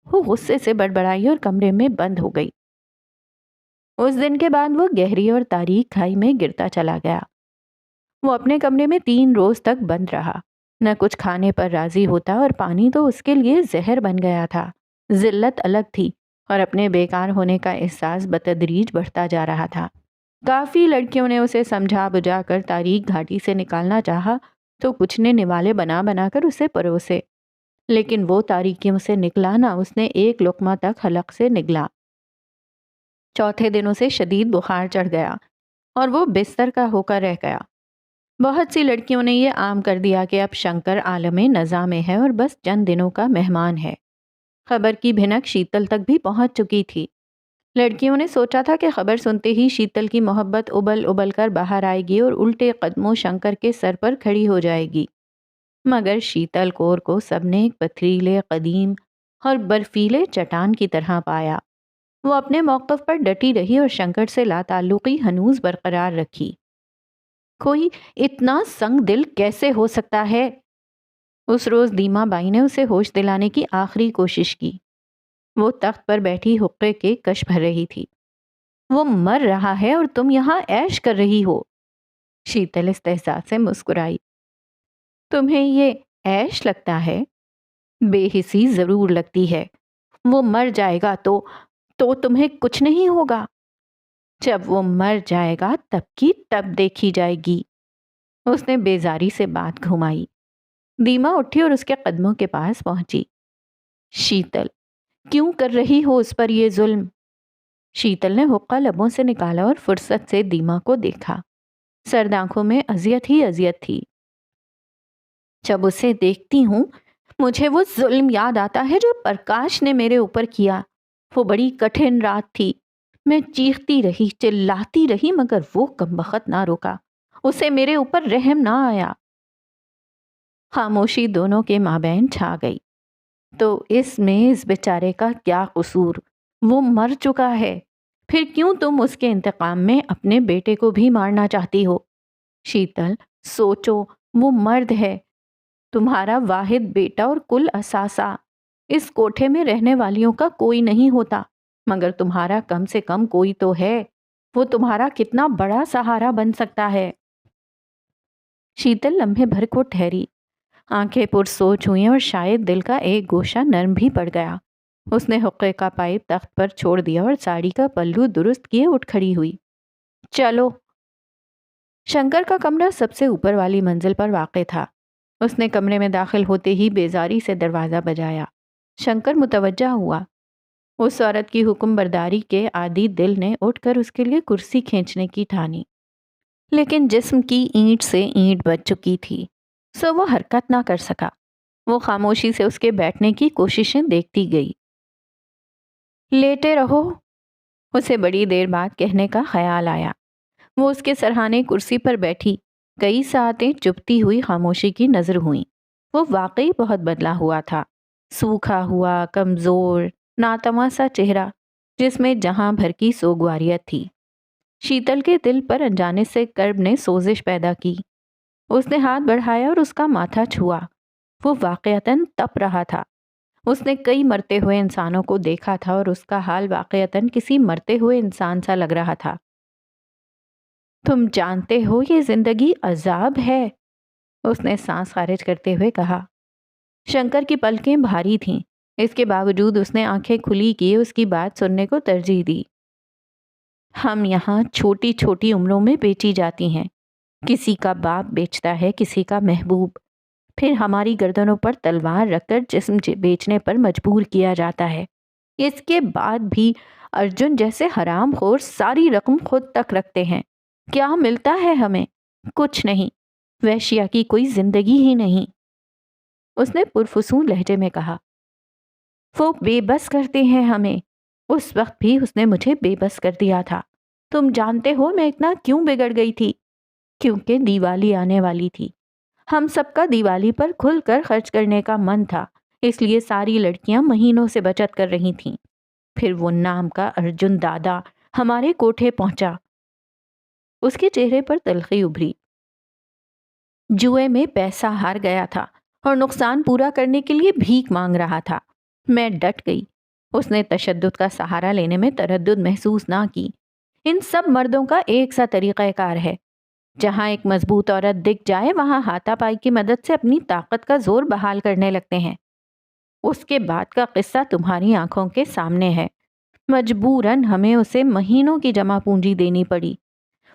وہ غصے سے بڑبڑائی اور کمرے میں بند ہو گئی۔ اس دن کے بعد وہ گہری اور تاریک کھائی میں گرتا چلا گیا۔ وہ اپنے کمرے میں 3 روز تک بند رہا، نہ کچھ کھانے پر راضی ہوتا اور پانی تو اس کے لیے زہر بن گیا تھا۔ ذلت الگ تھی اور اپنے بیکار ہونے کا احساس بتدریج بڑھتا جا رہا تھا۔ کافی لڑکیوں نے اسے سمجھا بجھا کر تاریک گھاٹی سے نکالنا چاہا تو کچھ نے نوالے بنا بنا کر اسے پروسے، لیکن وہ تاریکیوں سے نکلا نہ، اس نے ایک لقمہ تک حلق سے نگلا۔ چوتھے دن اسے شدید بخار چڑھ گیا اور وہ بستر کا ہو کر رہ گیا۔ بہت سی لڑکیوں نے یہ عام کر دیا کہ اب شنکر عالم نزا میں ہے اور بس چند دنوں کا مہمان ہے۔ خبر کی بھنک شیتل تک بھی پہنچ چکی تھی۔ لڑکیوں نے سوچا تھا کہ خبر سنتے ہی شیتل کی محبت ابل ابل کر باہر آئے گی اور الٹے قدموں شنکر کے سر پر کھڑی ہو جائے گی، مگر شیتل کور کو سب نے ایک پتھریلے قدیم اور برفیلے چٹان کی طرح پایا۔ وہ اپنے موقف پر ڈٹی رہی اور شنکر سے لا تعلقی ہنوز برقرار رکھی۔ کوئی اتنا سنگ دل کیسے ہو سکتا ہے؟ اس روز دیما بائی نے اسے ہوش دلانے کی آخری کوشش کی۔ وہ تخت پر بیٹھی حقے کے کش بھر رہی تھی۔ وہ مر رہا ہے اور تم یہاں عیش کر رہی ہو۔ شیتل استحضاء سے مسکرائی۔ تمہیں یہ عیش لگتا ہے؟ بے حسی ضرور لگتی ہے۔ وہ مر جائے گا تو تمہیں کچھ نہیں ہوگا۔ جب وہ مر جائے گا تب کی تب دیکھی جائے گی۔ اس نے بیزاری سے بات گھمائی۔ دیما اٹھی اور اس کے قدموں کے پاس پہنچی۔ شیتل، کیوں کر رہی ہو اس پر یہ ظلم؟ شیتل نے حقہ لبوں سے نکالا اور فرصت سے دیما کو دیکھا۔ سرد آنکھوں میں اذیت ہی اذیت تھی۔ جب اسے دیکھتی ہوں مجھے وہ ظلم یاد آتا ہے جو پرکاش نے میرے اوپر کیا۔ وہ بڑی کٹھن رات تھی، میں چیختی رہی چلاتی رہی مگر وہ کمبخت نہ روکا، اسے میرے اوپر رحم نہ آیا۔ خاموشی دونوں کے مابین چھا گئی۔ تو اس میں اس بیچارے کا کیا قصور؟ وہ مر چکا ہے، پھر کیوں تم اس کے انتقام میں اپنے بیٹے کو بھی مارنا چاہتی ہو؟ شیتل، سوچو، وہ مرد ہے، تمہارا واحد بیٹا اور کل اثاثہ۔ اس کوٹھے میں رہنے والیوں کا کوئی نہیں ہوتا، مگر تمہارا کم سے کم کوئی تو ہے۔ وہ تمہارا کتنا بڑا سہارا بن سکتا ہے۔ شیتل لمحے بھر کو ٹھہری، آنکھیں پرسوچ ہوئیں اور شاید دل کا ایک گوشہ نرم بھی پڑ گیا۔ اس نے حقے کا پائپ تخت پر چھوڑ دیا اور ساڑی کا پلو درست کیے اٹھ کھڑی ہوئی۔ چلو۔ شنکر کا کمرہ سب سے اوپر والی منزل پر واقع تھا۔ اس نے کمرے میں داخل ہوتے ہی بیزاری سے دروازہ بجایا۔ شنکر متوجہ ہوا۔ اس عورت کی حکم برداری کے عادی دل نے اٹھ کر اس کے لیے کرسی کھینچنے کی ٹھانی، لیکن جسم کی اینٹ سے اینٹ بج چکی تھی، سو وہ حرکت نہ کر سکا۔ وہ خاموشی سے اس کے بیٹھنے کی کوششیں دیکھتی گئی۔ لیٹے رہو، اسے بڑی دیر بعد کہنے کا خیال آیا۔ وہ اس کے سرہانے کرسی پر بیٹھی۔ کئی ساعتیں چپتی ہوئی خاموشی کی نظر ہوئیں۔ وہ واقعی بہت بدلا ہوا تھا، سوکھا ہوا، کمزور، ناتواں سا چہرہ جس میں جہاں بھر کی سوگواریت تھی۔ شیتل کے دل پر انجانے سے کرب نے سوزش پیدا کی۔ اس نے ہاتھ بڑھایا اور اس کا ماتھا چھوا۔ وہ واقعتاً تپ رہا تھا۔ اس نے کئی مرتے ہوئے انسانوں کو دیکھا تھا اور اس کا حال واقعتاً کسی مرتے ہوئے انسان سا لگ رہا تھا۔ تم جانتے ہو یہ زندگی عذاب ہے، اس نے سانس خارج کرتے ہوئے کہا۔ شنکر کی پلکیں بھاری تھیں، اس کے باوجود اس نے آنکھیں کھلی کیے اس کی بات سننے کو ترجیح دی۔ ہم یہاں چھوٹی چھوٹی عمروں میں بیچی جاتی ہیں، کسی کا باپ بیچتا ہے، کسی کا محبوب، پھر ہماری گردنوں پر تلوار رکھ کر جسم بیچنے پر مجبور کیا جاتا ہے۔ اس کے بعد بھی ارجن جیسے حرام خور ساری رقم خود تک رکھتے ہیں۔ کیا ملتا ہے ہمیں؟ کچھ نہیں، وحشیہ کی کوئی زندگی ہی نہیں، اس نے پرفسون لہجے میں کہا۔ وہ بے بس کرتے ہیں ہمیں، اس وقت بھی اس نے مجھے بے بس کر دیا تھا۔ تم جانتے ہو میں اتنا کیوں بگڑ گئی تھی؟ کیونکہ دیوالی آنے والی تھی۔ ہم سب کا دیوالی پر کھل کر خرچ کرنے کا من تھا، اس لیے ساری لڑکیاں مہینوں سے بچت کر رہی تھیں۔ پھر وہ نام کا ارجن دادا ہمارے کوٹھے پہنچا۔ اس کے چہرے پر تلخی ابھری۔ جوئے میں پیسہ ہار گیا تھا اور نقصان پورا کرنے کے لیے بھیک مانگ رہا تھا۔ میں ڈٹ گئی۔ اس نے تشدد کا سہارا لینے میں تردد محسوس نہ کی۔ ان سب مردوں کا ایک سا طریقہ کار ہے، جہاں ایک مضبوط عورت دکھ جائے وہاں ہاتھا پائی کی مدد سے اپنی طاقت کا زور بحال کرنے لگتے ہیں۔ اس کے بعد کا قصہ تمہاری آنکھوں کے سامنے ہے۔ مجبوراً ہمیں اسے مہینوں کی جمع پونجی دینی پڑی۔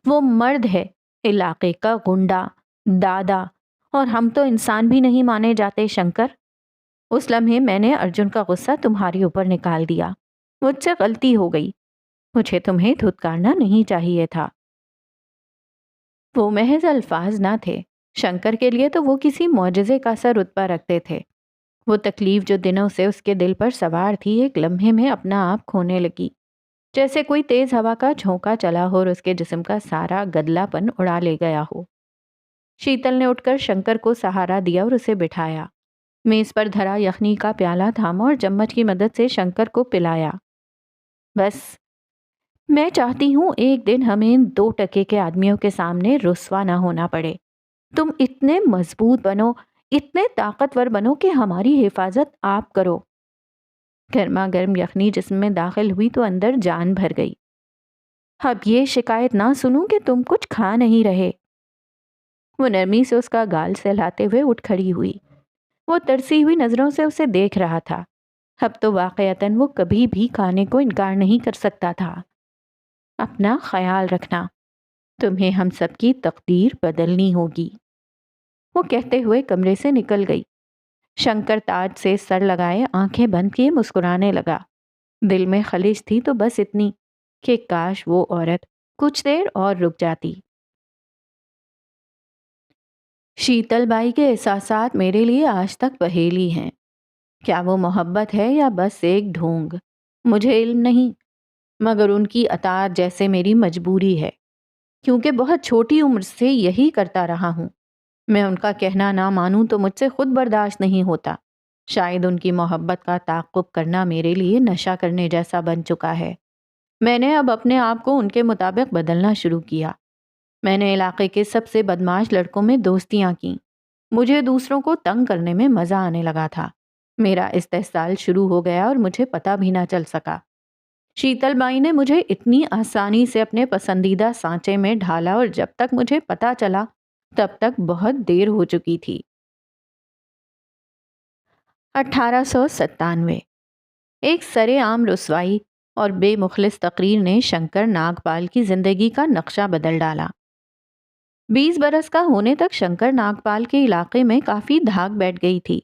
وہ مرد ہے، علاقے کا گنڈا، دادا، اور ہم تو انسان بھی نہیں مانے جاتے۔ شنکر، اس لمحے میں نے ارجن کا غصہ تمہارے اوپر نکال دیا۔ مجھ سے غلطی ہو گئی، مجھے تمہیں دھتکارنا نہیں چاہیے تھا۔ وہ محض الفاظ نہ تھے، شنکر کے لیے تو وہ کسی معجزے کا سا رتبہ رکھتے تھے۔ وہ تکلیف جو دنوں سے اس کے دل پر سوار تھی ایک لمحے میں اپنا آپ کھونے لگی، جیسے کوئی تیز ہوا کا جھونکا چلا ہو اور اس کے جسم کا سارا گدلا پن اڑا لے گیا ہو۔ شیتل نے اٹھ کر شنکر کو سہارا دیا اور اسے بٹھایا۔ میز پر دھرا یخنی کا پیالہ تھاما اور چمچ کی مدد سے شنکر کو پلایا۔ بس، میں چاہتی ہوں ایک دن ہمیں ان 2 ٹکے کے آدمیوں کے سامنے رسوا نہ ہونا پڑے۔ تم اتنے مضبوط بنو، اتنے طاقتور بنو کہ ہماری حفاظت آپ کرو۔ گرما گرم یخنی جسم میں داخل ہوئی تو اندر جان بھر گئی۔ اب یہ شکایت نہ سنوں کہ تم کچھ کھا نہیں رہے۔ وہ نرمی سے اس کا گال سہلاتے ہوئے اٹھ کھڑی ہوئی۔ وہ ترسی ہوئی نظروں سے اسے دیکھ رہا تھا۔ اب تو واقعتاً وہ کبھی بھی کھانے کو انکار نہیں کر سکتا تھا۔ اپنا خیال رکھنا، تمہیں ہم سب کی تقدیر بدلنی ہوگی، وہ کہتے ہوئے کمرے سے نکل گئی۔ شنکر تاج سے سر لگائے آنکھیں بند کیے مسکرانے لگا۔ دل میں خلش تھی تو بس اتنی کہ کاش وہ عورت کچھ دیر اور رک جاتی۔ شیتل بائی کے احساسات میرے لیے آج تک پہیلی ہیں۔ کیا وہ محبت ہے یا بس ایک ڈھونگ، مجھے علم نہیں، مگر ان کی اطاعت جیسے میری مجبوری ہے، کیونکہ بہت چھوٹی عمر سے یہی کرتا رہا ہوں۔ میں ان کا کہنا نہ مانوں تو مجھ سے خود برداشت نہیں ہوتا۔ شاید ان کی محبت کا تعاقب کرنا میرے لیے نشہ کرنے جیسا بن چکا ہے۔ میں نے اب اپنے آپ کو ان کے مطابق بدلنا شروع کیا۔ میں نے علاقے کے سب سے بدماش لڑکوں میں دوستیاں کیں۔ مجھے دوسروں کو تنگ کرنے میں مزہ آنے لگا تھا۔ میرا استحصال شروع ہو گیا اور مجھے پتہ بھی نہ چل سکا۔ شیتل بائی نے مجھے اتنی آسانی سے اپنے پسندیدہ سانچے میں ڈھالا اور جب تک مجھے پتہ چلا تب تک بہت دیر ہو چکی تھی۔ 1897 ایک سرے عام رسوائی اور بے مخلص تقریر نے شنکر ناگپال کی زندگی کا نقشہ بدل ڈالا۔ 20 برس کا ہونے تک شنکر ناگپال کے علاقے میں کافی دھاگ بیٹھ گئی تھی۔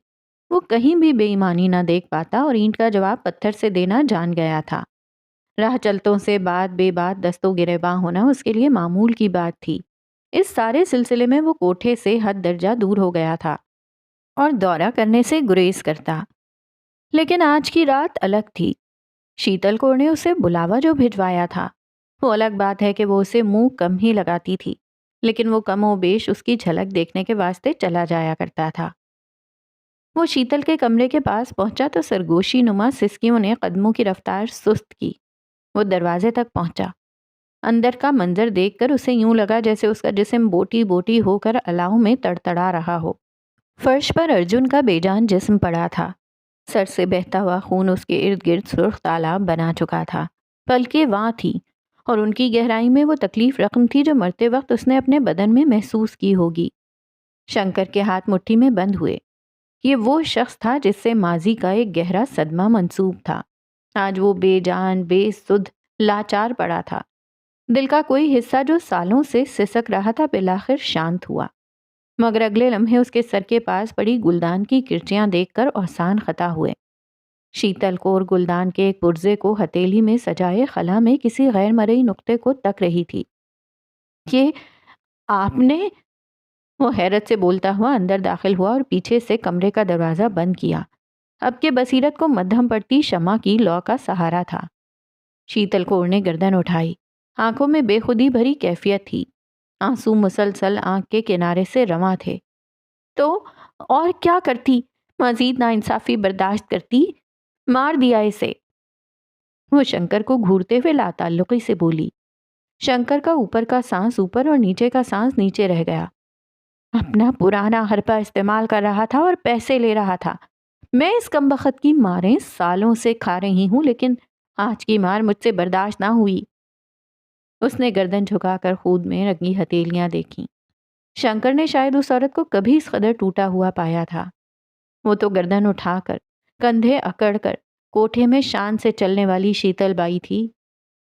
وہ کہیں بھی بے ایمانی نہ دیکھ پاتا اور اینٹ کا جواب پتھر سے دینا جان گیا تھا۔ راہ چلتوں سے بات بے بات دستوں گریباں ہونا اس کے لیے معمول کی بات تھی۔ اس سارے سلسلے میں وہ کوٹھے سے حد درجہ دور ہو گیا تھا اور دورہ کرنے سے گریز کرتا۔ لیکن آج کی رات الگ تھی۔ شیتل کور نے اسے بلاوا جو بھجوایا تھا، وہ الگ بات ہے کہ وہ اسے منہ کم ہی لگاتی تھی، لیکن وہ کم و بیش اس کی جھلک دیکھنے کے واسطے چلا جایا کرتا تھا۔ وہ شیتل کے کمرے کے پاس پہنچا تو سرگوشی نما سسکیوں نے قدموں کی رفتار سست کی۔ وہ دروازے تک پہنچا۔ اندر کا منظر دیکھ کر اسے یوں لگا جیسے اس کا جسم بوٹی بوٹی ہو کر الاؤ میں تڑتڑا رہا ہو۔ فرش پر ارجن کا بے جان جسم پڑا تھا۔ سر سے بہتا ہوا خون اس کے ارد گرد سرخ تالاب بنا چکا تھا۔ پلکیں وہاں تھی اور ان کی گہرائی میں وہ تکلیف رقم تھی جو مرتے وقت اس نے اپنے بدن میں محسوس کی ہوگی۔ شنکر کے ہاتھ مٹھی میں بند ہوئے۔ یہ وہ شخص تھا جس سے ماضی کا ایک گہرا صدمہ منسوب تھا۔ آج وہ بے جان، بے سدھ، لاچار پڑا تھا۔ دل کا کوئی حصہ جو سالوں سے سسک رہا تھا بالآخر شانت ہوا، مگر اگلے لمحے اس کے سر کے پاس پڑی گلدان کی کرچیاں دیکھ کر اوسان خطا ہوئے۔ شیتل کور گلدان کے ایک پرزے کو ہتیلی میں سجائے خلا میں کسی غیر مرئی نقطے کو تک رہی تھی۔ یہ آپ نے؟ وہ حیرت سے بولتا ہوا اندر داخل ہوا اور پیچھے سے کمرے کا دروازہ بند کیا۔ اب کے بصیرت کو مدھم پڑتی شمع کی لو کا سہارا تھا۔ شیتل کور نے گردن اٹھائی۔ آنکھوں میں بے خودی بھری کیفیت تھی۔ آنسو مسلسل آنکھ کے کنارے سے رواں تھے۔ تو اور کیا کرتی؟ مزید ناانصافی برداشت کرتی؟ مار دیا اسے۔ وہ شنکر کو گھورتے ہوئے لاتعلقی سے بولی۔ شنکر کا اوپر کا سانس اوپر اور نیچے کا سانس نیچے رہ گیا۔ اپنا پرانا حربہ استعمال کر رہا تھا اور پیسے لے رہا تھا۔ میں اس کمبخت کی ماریں سالوں سے کھا رہی ہوں، لیکن آج کی مار مجھ سے برداشت نہ ہوئی۔ اس نے گردن جھکا کر خود میں رنگی ہتھیلیاں دیکھیں۔ شنکر نے شاید اس عورت کو کبھی اس قدر ٹوٹا ہوا پایا تھا۔ وہ تو گردن اٹھا کر، کندھے اکڑ کر کوٹھے میں شان سے چلنے والی شیتل بائی تھی،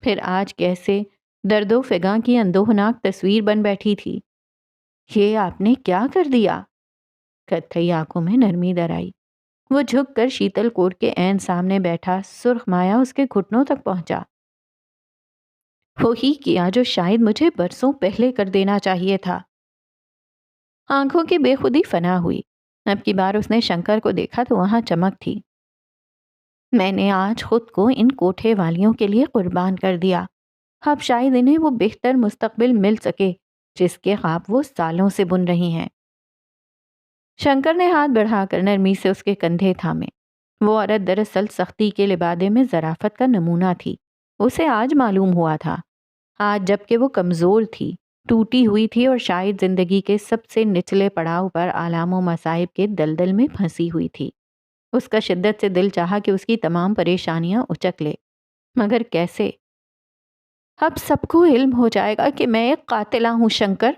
پھر آج کیسے درد و فغاں کی اندوہناک تصویر بن بیٹھی تھی۔ یہ آپ نے کیا کر دیا؟ کتھئی آنکھوں میں نرمی در آئی۔ وہ جھک کر شیتل کور کے عین سامنے بیٹھا، سرخ مایا اس کے گھٹنوں تک پہنچا۔ وہی کیا جو شاید مجھے برسوں پہلے کر دینا چاہیے تھا۔ آنکھوں کی بے خودی فنا ہوئی۔ اب کی بار اس نے شنکر کو دیکھا تو وہاں چمک تھی۔ میں نے آج خود کو ان کوٹھے والیوں کے لیے قربان کر دیا۔ اب شاید انہیں وہ بہتر مستقبل مل سکے جس کے خواب وہ سالوں سے بن رہی ہیں۔ شنکر نے ہاتھ بڑھا کر نرمی سے اس کے کندھے تھامے۔ وہ عورت دراصل سختی کے لبادے میں ظرافت کا نمونہ تھی۔ اسے آج معلوم ہوا تھا۔ آج جب کہ وہ کمزور تھی، ٹوٹی ہوئی تھی اور شاید زندگی کے سب سے نچلے پڑاؤ پر آلام و مصائب کے دلدل میں پھنسی ہوئی تھی۔ اس کا شدت سے دل چاہا کہ اس کی تمام پریشانیاں اچک لے، مگر کیسے؟ اب سب کو علم ہو جائے گا کہ میں ایک قاتلہ ہوں شنکر۔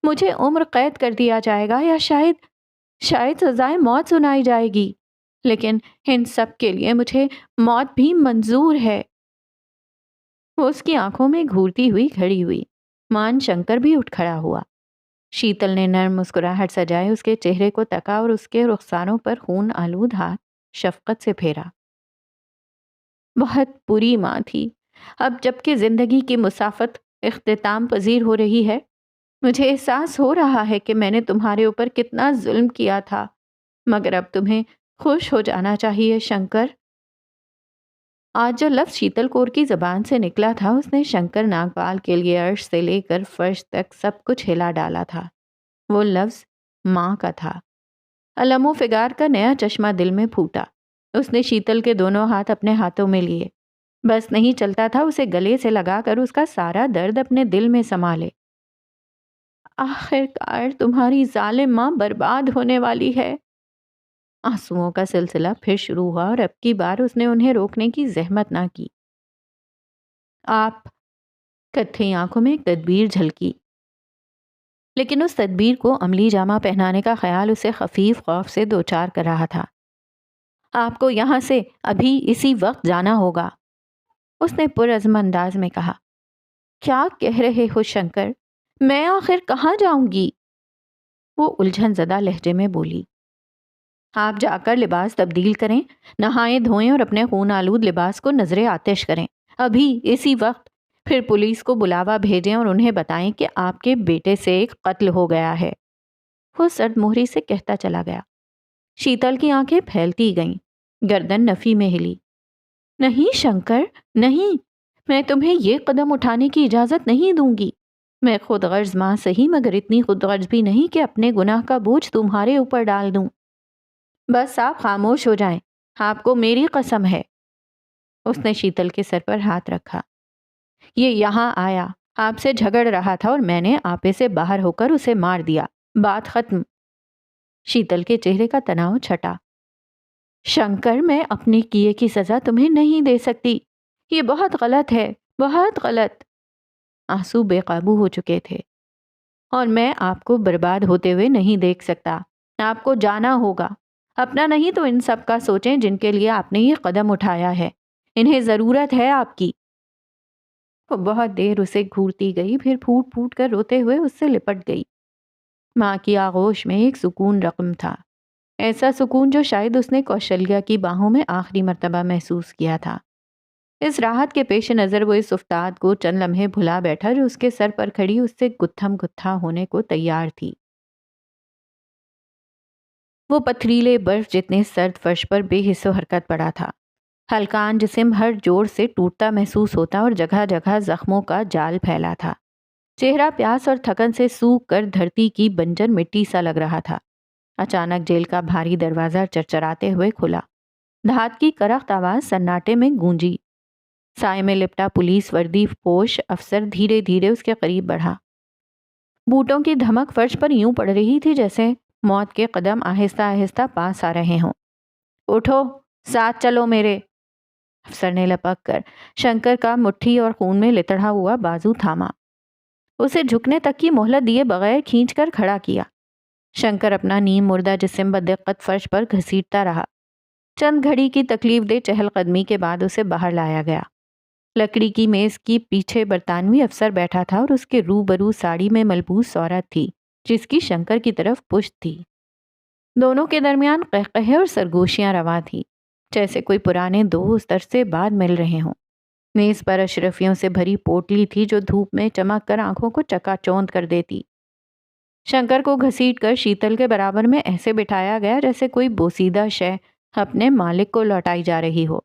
مجھے عمر قید کر دیا جائے گا یا شاید سزائے موت سنائی جائے گی، لیکن ان سب کے لیے مجھے موت بھی منظور ہے۔ وہ اس کی آنکھوں میں گھورتی ہوئی کھڑی ہوئی۔ مان شنکر بھی اٹھ کھڑا ہوا۔ شیتل نے نرم مسکراہٹ سجائے اس کے چہرے کو تکا اور اس کے رخساروں پر خون آلود ہاتھ شفقت سے پھیرا۔ بہت بری ماں تھی۔ اب جب کہ زندگی کی مسافت اختتام پذیر ہو رہی ہے، مجھے احساس ہو رہا ہے کہ میں نے تمہارے اوپر کتنا ظلم کیا تھا، مگر اب تمہیں خوش ہو جانا چاہیے شنکر۔ آج جو لفظ شیتل کور کی زبان سے نکلا تھا اس نے شنکر ناگپال کے لیے عرش سے لے کر فرش تک سب کچھ ہلا ڈالا تھا۔ وہ لفظ ماں کا تھا۔ علم و فگار کا نیا چشمہ دل میں پھوٹا۔ اس نے شیتل کے دونوں ہاتھ اپنے ہاتھوں میں لیے۔ بس نہیں چلتا تھا اسے گلے سے لگا کر اس کا سارا درد اپنے دل میں سما لے۔ آخر کار تمہاری ظالم ماں برباد ہونے والی ہے۔ آنسوؤں کا سلسلہ پھر شروع ہوا اور اب کی بار اس نے انہیں روکنے کی زحمت نہ کی۔ آپ، کتھئی آنکھوں میں ایک تدبیر جھلکی، لیکن اس تدبیر کو عملی جامہ پہنانے کا خیال اسے خفیف خوف سے دوچار کر رہا تھا۔ آپ کو یہاں سے ابھی اسی وقت جانا ہوگا، اس نے پرعزم انداز میں کہا۔ کیا کہہ رہے ہو شنکر؟ میں آخر کہاں جاؤں گی؟ وہ الجھن زدہ لہجے میں بولی۔ آپ جا کر لباس تبدیل کریں، نہائیں دھوئیں اور اپنے خون آلود لباس کو نظر آتش کریں، ابھی اسی وقت۔ پھر پولیس کو بلاوا بھیجیں اور انہیں بتائیں کہ آپ کے بیٹے سے ایک قتل ہو گیا ہے۔ وہ سرد مہری سے کہتا چلا گیا۔ شیتل کی آنکھیں پھیلتی گئیں، گردن نفی میں ہلی۔ نہیں شنکر، نہیں، میں تمہیں یہ قدم اٹھانے کی اجازت نہیں دوں گی۔ میں خود غرض ماں صحیح، مگر اتنی خود غرض بھی نہیں کہ اپنے گناہ کا بوجھ تمہارے اوپر ڈال دوں۔ بس آپ خاموش ہو جائیں، آپ کو میری قسم ہے۔ اس نے شیتل کے سر پر ہاتھ رکھا۔ یہ یہاں آیا، آپ سے جھگڑ رہا تھا اور میں نے آپے سے باہر ہو کر اسے مار دیا، بات ختم۔ شیتل کے چہرے کا تناؤ چھٹا۔ شنکر، میں اپنے کیے کی سزا تمہیں نہیں دے سکتی، یہ بہت غلط ہے، بہت غلط۔ آنسو بے قابو ہو چکے تھے۔ اور میں آپ کو برباد ہوتے ہوئے نہیں دیکھ سکتا، آپ کو جانا ہوگا۔ اپنا نہیں تو ان سب کا سوچیں جن کے لیے آپ نے یہ قدم اٹھایا ہے، انہیں ضرورت ہے آپ کی۔ وہ بہت دیر اسے گھورتی گئی، پھر پھوٹ پھوٹ کر روتے ہوئے اس سے لپٹ گئی۔ ماں کی آغوش میں ایک سکون رقم تھا، ایسا سکون جو شاید اس نے کوشلیہ کی باہوں میں آخری مرتبہ محسوس کیا تھا۔ اس راحت کے پیش نظر وہ اس افتاد کو چند لمحے بھلا بیٹھا جو اس کے سر پر کھڑی اس سے گتھم گتھا ہونے کو تیار تھی۔ وہ پتھریلے برف جتنے سرد فرش پر بے حس و حرکت پڑا تھا۔ ہلکان جسم ہر جوڑ سے ٹوٹتا محسوس ہوتا اور جگہ جگہ زخموں کا جال پھیلا تھا۔ چہرہ پیاس اور تھکن سے سوکھ کر دھرتی کی بنجر مٹی سا لگ رہا تھا۔ اچانک جیل کا بھاری دروازہ چرچراتے ہوئے کھلا۔ دھات کی کرخت آواز سناٹے میں گونجی۔ سائے میں لپٹا پولیس وردی پوش افسر دھیرے دھیرے اس کے قریب بڑھا۔ بوٹوں کی دھمک فرش پر یوں پڑ رہی تھی جیسے موت کے قدم آہستہ آہستہ پاس آ رہے ہوں۔ اٹھو، ساتھ چلو میرے، افسر نے لپک کر شنکر کا مٹھی اور خون میں لتڑھا ہوا بازو تھاما۔ اسے جھکنے تک کی مہلت دیے بغیر کھینچ کر کھڑا کیا۔ شنکر اپنا نیم مردہ جسم بدقت فرش پر گھسیٹتا رہا۔ چند گھڑی کی تکلیف دہ چہل قدمی کے بعد اسے باہر لایا گیا۔ لکڑی کی میز کی پیچھے برطانوی افسر بیٹھا تھا اور اس کے روبرو ساڑی میں ملبوس عورت تھی جس کی شنکر کی طرف پشت تھی۔ دونوں کے درمیان قہقہے اور سرگوشیاں رواں تھی، جیسے کوئی پرانے دوست عرصے بعد مل رہے ہوں۔ میز پر اشرفیوں سے بھری پوٹلی تھی جو دھوپ میں چمک کر آنکھوں کو چکا چوند کر دیتی۔ شنکر کو گھسیٹ کر شیتل کے برابر میں ایسے بٹھایا گیا جیسے کوئی بوسیدہ شے اپنے مالک کو لوٹائی جا رہی ہو۔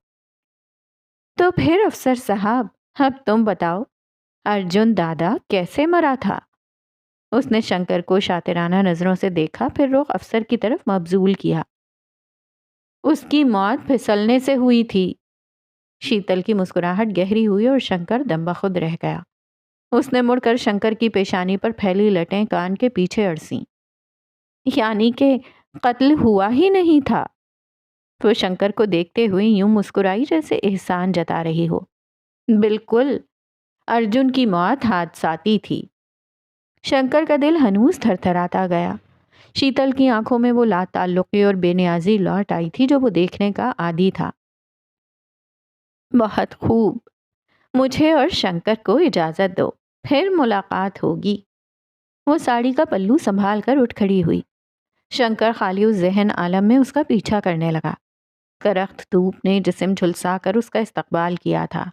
تو پھر افسر صاحب، اب تم بتاؤ، ارجن دادا کیسے مرا تھا؟ اس نے شنکر کو شاطرانہ نظروں سے دیکھا، پھر رخ افسر کی طرف مبذول کیا۔ اس کی موت پھسلنے سے ہوئی تھی۔ شیتل کی مسکراہٹ گہری ہوئی اور شنکر دم بخود رہ گیا۔ اس نے مڑ کر شنکر کی پیشانی پر پھیلی لٹیں کان کے پیچھے اڑسیں۔ یعنی کہ قتل ہوا ہی نہیں تھا؟ وہ شنکر کو دیکھتے ہوئے یوں مسکرائی جیسے احسان جتا رہی ہو۔ بالکل، ارجن کی موت حادثاتی تھی۔ شنکر کا دل ہنوز تھر تھراتا گیا۔ شیتل کی آنکھوں میں وہ لا تعلقی اور بے نیازی لوٹ آئی تھی جو وہ دیکھنے کا عادی تھا۔ بہت خوب، مجھے اور شنکر کو اجازت دو، پھر ملاقات ہوگی۔ وہ ساڑی کا پلو سنبھال کر اٹھ کھڑی ہوئی۔ شنکر خالی اس ذہن عالم میں اس کا پیچھا کرنے لگا۔ کرخت دھوپ نے جسم جھلسا کر اس کا استقبال کیا تھا۔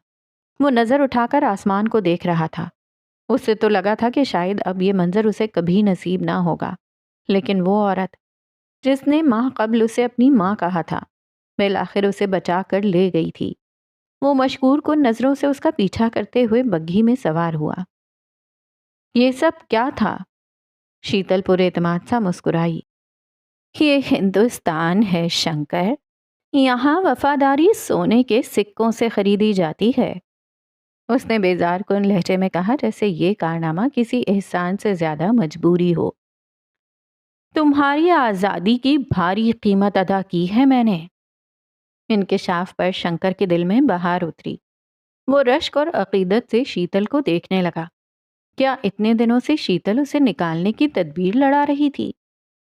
وہ نظر اٹھا کر آسمان کو دیکھ رہا تھا۔ اسے تو لگا تھا کہ شاید اب یہ منظر اسے کبھی نصیب نہ ہوگا، لیکن وہ عورت جس نے ماہ قبل اسے اپنی ماں کہا تھا، بالآخر اسے بچا کر لے گئی تھی۔ وہ مشکور کن نظروں سے اس کا پیچھا کرتے ہوئے بگھی میں سوار ہوا۔ یہ سب کیا تھا؟ شیتل پر اعتماد سا مسکرائی۔ یہ ہندوستان ہے شنکر، یہاں وفاداری سونے کے سکوں سے خریدی جاتی ہے۔ اس نے بیزار کن لہجے میں کہا، جیسے یہ کارنامہ کسی احسان سے زیادہ مجبوری ہو۔ تمہاری آزادی کی بھاری قیمت ادا کی ہے میں نے۔ انکشاف پر شنکر کے دل میں بہار اتری۔ وہ رشک اور عقیدت سے شیتل کو دیکھنے لگا۔ کیا اتنے دنوں سے شیتل اسے نکالنے کی تدبیر لڑا رہی تھی؟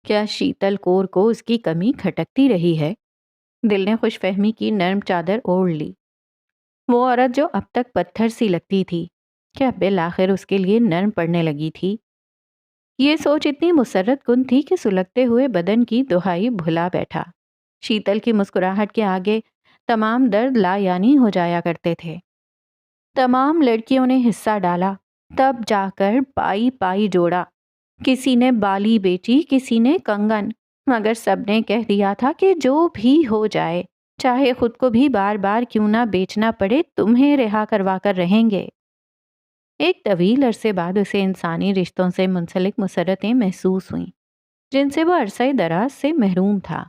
کیا شیتل کور کو اس کی کمی کھٹکتی رہی ہے؟ دل نے خوش فہمی کی نرم چادر اوڑھ لی۔ وہ عورت جو اب تک پتھر سی لگتی تھی، کیا بالآخر اس کے لیے نرم پڑنے لگی تھی؟ یہ سوچ اتنی مسرت کن تھی کہ سلگتے ہوئے بدن کی دہائی بھلا بیٹھا۔ شیتل کی مسکراہٹ کے آگے تمام درد لا یعنی ہو جایا کرتے تھے۔ تمام لڑکیوں نے حصہ ڈالا، تب جا کر پائی پائی جوڑا۔ کسی نے بالی بیچی، کسی نے کنگن، مگر سب نے کہہ دیا تھا کہ جو بھی ہو جائے، چاہے خود کو بھی بار بار کیوں نہ بیچنا پڑے، تمہیں رہا کروا کر رہیں گے۔ ایک طویل عرصے بعد اسے انسانی رشتوں سے منسلک مسرتیں محسوس ہوئیں، جن سے وہ عرصہ دراز سے محروم تھا۔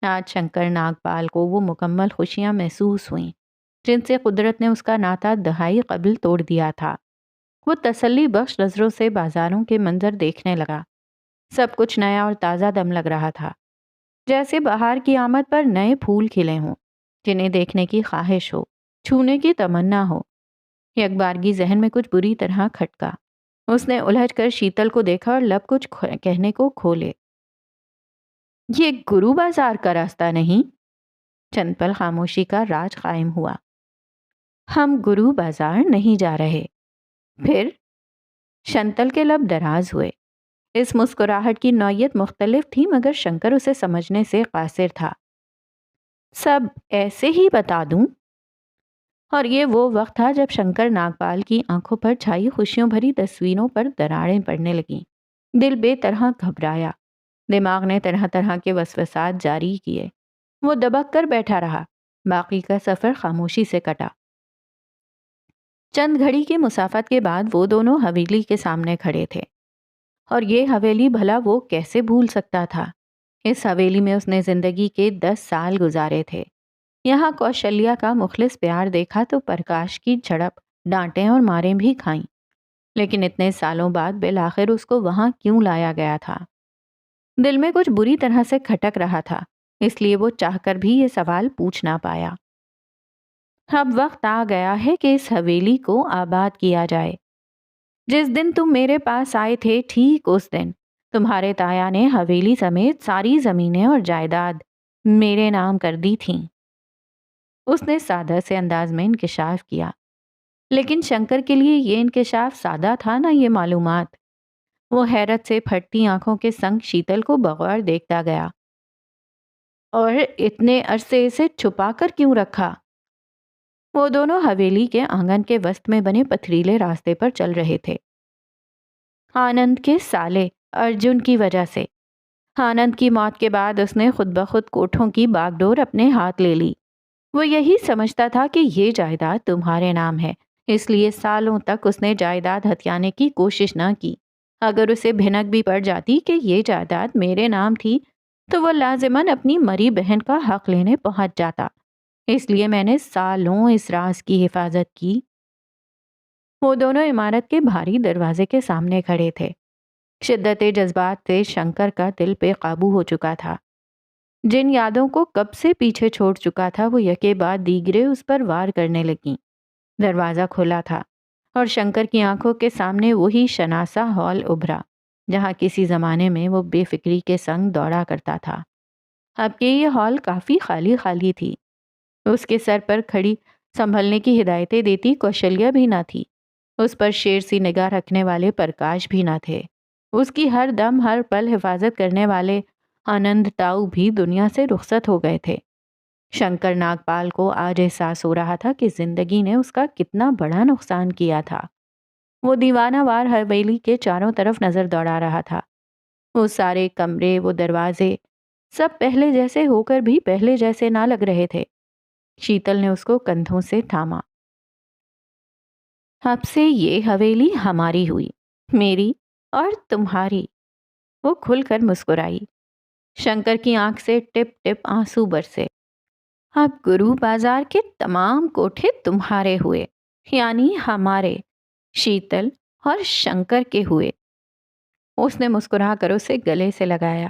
آج شنکر ناگپال کو وہ مکمل خوشیاں محسوس ہوئیں جن سے قدرت نے اس کا ناتا دہائی قبل توڑ دیا تھا۔ وہ تسلی بخش نظروں سے بازاروں کے منظر دیکھنے لگا۔ سب کچھ نیا اور تازہ دم لگ رہا تھا، جیسے بہار کی آمد پر نئے پھول کھلے ہوں، جنہیں دیکھنے کی خواہش ہو، چھونے کی تمنا ہو۔ یک بارگی ذہن میں کچھ بری طرح کھٹکا۔ اس نے الجھ کر شیتل کو دیکھا اور لب کچھ کہنے کو کھولے۔ یہ گرو بازار کا راستہ نہیں؟ چند پل خاموشی کا راج قائم ہوا۔ ہم گرو بازار نہیں جا رہے۔ پھر شنتل کے لب دراز ہوئے۔ اس مسکراہٹ کی نوعیت مختلف تھی، مگر شنکر اسے سمجھنے سے قاصر تھا۔ سب ایسے ہی بتا دوں؟ اور یہ وہ وقت تھا جب شنکر ناگپال کی آنکھوں پر چھائی خوشیوں بھری تصویروں پر دراڑیں پڑنے لگیں۔ دل بے طرح گھبرایا، دماغ نے طرح طرح کے وسوسات جاری کیے۔ وہ دبک کر بیٹھا رہا۔ باقی کا سفر خاموشی سے کٹا۔ چند گھڑی کی مسافت کے بعد وہ دونوں حویلی کے سامنے کھڑے تھے، اور یہ حویلی بھلا وہ کیسے بھول سکتا تھا؟ اس حویلی میں اس نے زندگی کے 10 سال گزارے تھے۔ یہاں کوشلیہ کا مخلص پیار دیکھا تو پرکاش کی جھڑپ، ڈانٹیں اور ماریں بھی کھائیں، لیکن اتنے سالوں بعد بالآخر اس کو وہاں کیوں لایا گیا تھا؟ دل میں کچھ بری طرح سے کھٹک رہا تھا، اس لیے وہ چاہ کر بھی یہ سوال پوچھ نہ پایا۔ اب وقت آ گیا ہے کہ اس حویلی کو آباد کیا جائے۔ جس دن تم میرے پاس آئے تھے، ٹھیک اس دن تمہارے تایا نے حویلی سمیت ساری زمینیں اور جائیداد میرے نام کر دی تھیں۔ اس نے سادہ سے انداز میں انکشاف کیا، لیکن شنکر کے لیے یہ انکشاف سادہ تھا نہ یہ معلومات۔ وہ حیرت سے پھٹتی آنکھوں کے سنگ شیتل کو بغور دیکھتا گیا۔ اور اتنے عرصے سے چھپا کر کیوں رکھا؟ وہ دونوں حویلی کے آنگن کے وسط میں بنے پتھریلے راستے پر چل رہے تھے۔ آنند کے سالے ارجن کی وجہ سے۔ آنند کی موت کے بعد اس نے خود بخود کوٹھوں کی باغ ڈور اپنے ہاتھ لے لی۔ وہ یہی سمجھتا تھا کہ یہ جائیداد تمہارے نام ہے، اس لیے سالوں تک اس نے جائیداد ہتھیانے کی کوشش نہ کی۔ اگر اسے بھنک بھی پڑ جاتی کہ یہ جائیداد میرے نام تھی، تو وہ لازماً اپنی مری بہن کا حق لینے پہنچ جاتا۔ اس لیے میں نے سالوں اس راز کی حفاظت کی۔ وہ دونوں عمارت کے بھاری دروازے کے سامنے کھڑے تھے۔ شدت جذبات سے شنکر کا دل بے قابو ہو چکا تھا۔ جن یادوں کو کب سے پیچھے چھوڑ چکا تھا، وہ یکے بعد دیگرے اس پر وار کرنے لگیں۔ دروازہ کھلا تھا اور شنکر کی آنکھوں کے سامنے وہی شناسا ہال ابھرا، جہاں کسی زمانے میں وہ بے فکری کے سنگ دوڑا کرتا تھا۔ اب کہ یہ ہال کافی خالی خالی تھی۔ اس کے سر پر کھڑی سنبھلنے کی ہدایتیں دیتی کوشلیہ بھی نہ تھی۔ اس پر شیر سی نگاہ رکھنے والے پرکاش بھی نہ تھے۔ اس کی ہر دم ہر پل حفاظت کرنے والے آنند تاؤ بھی دنیا سے رخصت ہو گئے تھے۔ شنکر ناگپال کو آج احساس ہو رہا تھا کہ زندگی نے اس کا کتنا بڑا نقصان کیا تھا۔ وہ دیوانہ وار حویلی کے چاروں طرف نظر دوڑا رہا تھا۔ وہ سارے کمرے، وہ دروازے، سب پہلے جیسے ہو کر بھی پہلے جیسے نہ لگ رہے تھے۔ شیتل نے اس کو کندھوں سے تھاما۔ اب سے یہ حویلی ہماری ہوئی، میری اور تمہاری۔ وہ کھل کر مسکرائی۔ شنکر کی آنکھ سے ٹپ ٹپ آنسو برسے۔ اب گرو بازار کے تمام کوٹھے تمہارے ہوئے۔ یعنی ہمارے شیتل اور شنکر کے ہوئے۔ اس نے مسکرا کر اسے گلے سے لگایا۔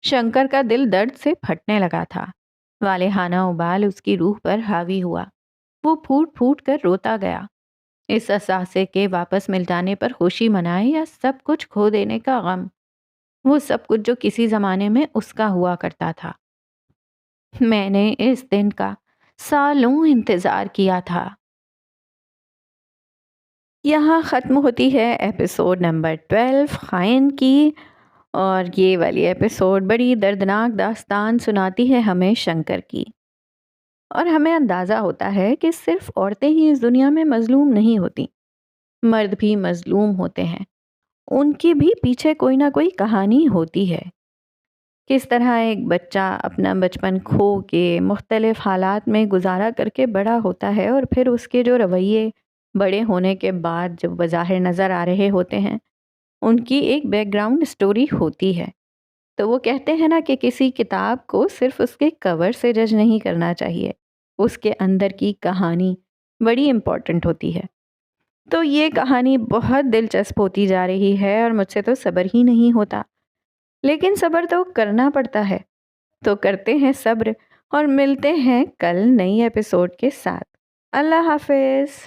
شنکر کا دل درد سے پھٹنے لگا تھا۔ والہانہ ابال اس کی روح پر حاوی ہوا۔ وہ پھوٹ پھوٹ کر روتا گیا، اس احساسے کے واپس مل جانے پر خوشی منائے یا سب کچھ کھو دینے کا غم، وہ سب کچھ جو کسی زمانے میں اس کا ہوا کرتا تھا۔ میں نے اس دن کا سالوں انتظار کیا تھا۔ یہاں ختم ہوتی ہے ایپیسوڈ نمبر 12 خائن کی، اور یہ والی ایپیسوڈ بڑی دردناک داستان سناتی ہے ہمیں شنکر کی، اور ہمیں اندازہ ہوتا ہے کہ صرف عورتیں ہی اس دنیا میں مظلوم نہیں ہوتی، مرد بھی مظلوم ہوتے ہیں، ان کی بھی پیچھے کوئی نہ کوئی کہانی ہوتی ہے۔ کس طرح ایک بچہ اپنا بچپن کھو کے مختلف حالات میں گزارا کر کے بڑا ہوتا ہے، اور پھر اس کے جو رویے بڑے ہونے کے بعد جو بظاہر نظر آ رہے ہوتے ہیں، ان کی ایک بیک گراؤنڈ سٹوری ہوتی ہے۔ تو وہ کہتے ہیں نا کہ کسی کتاب کو صرف اس کے کور سے جج نہیں کرنا چاہیے، اس کے اندر کی کہانی بڑی امپورٹنٹ ہوتی ہے۔ تو یہ کہانی بہت دلچسپ ہوتی جا رہی ہے، اور مجھ سے تو صبر ہی نہیں ہوتا، لیکن صبر تو کرنا پڑتا ہے۔ تو کرتے ہیں صبر، اور ملتے ہیں کل نئی ایپیسوڈ کے ساتھ۔ اللہ حافظ۔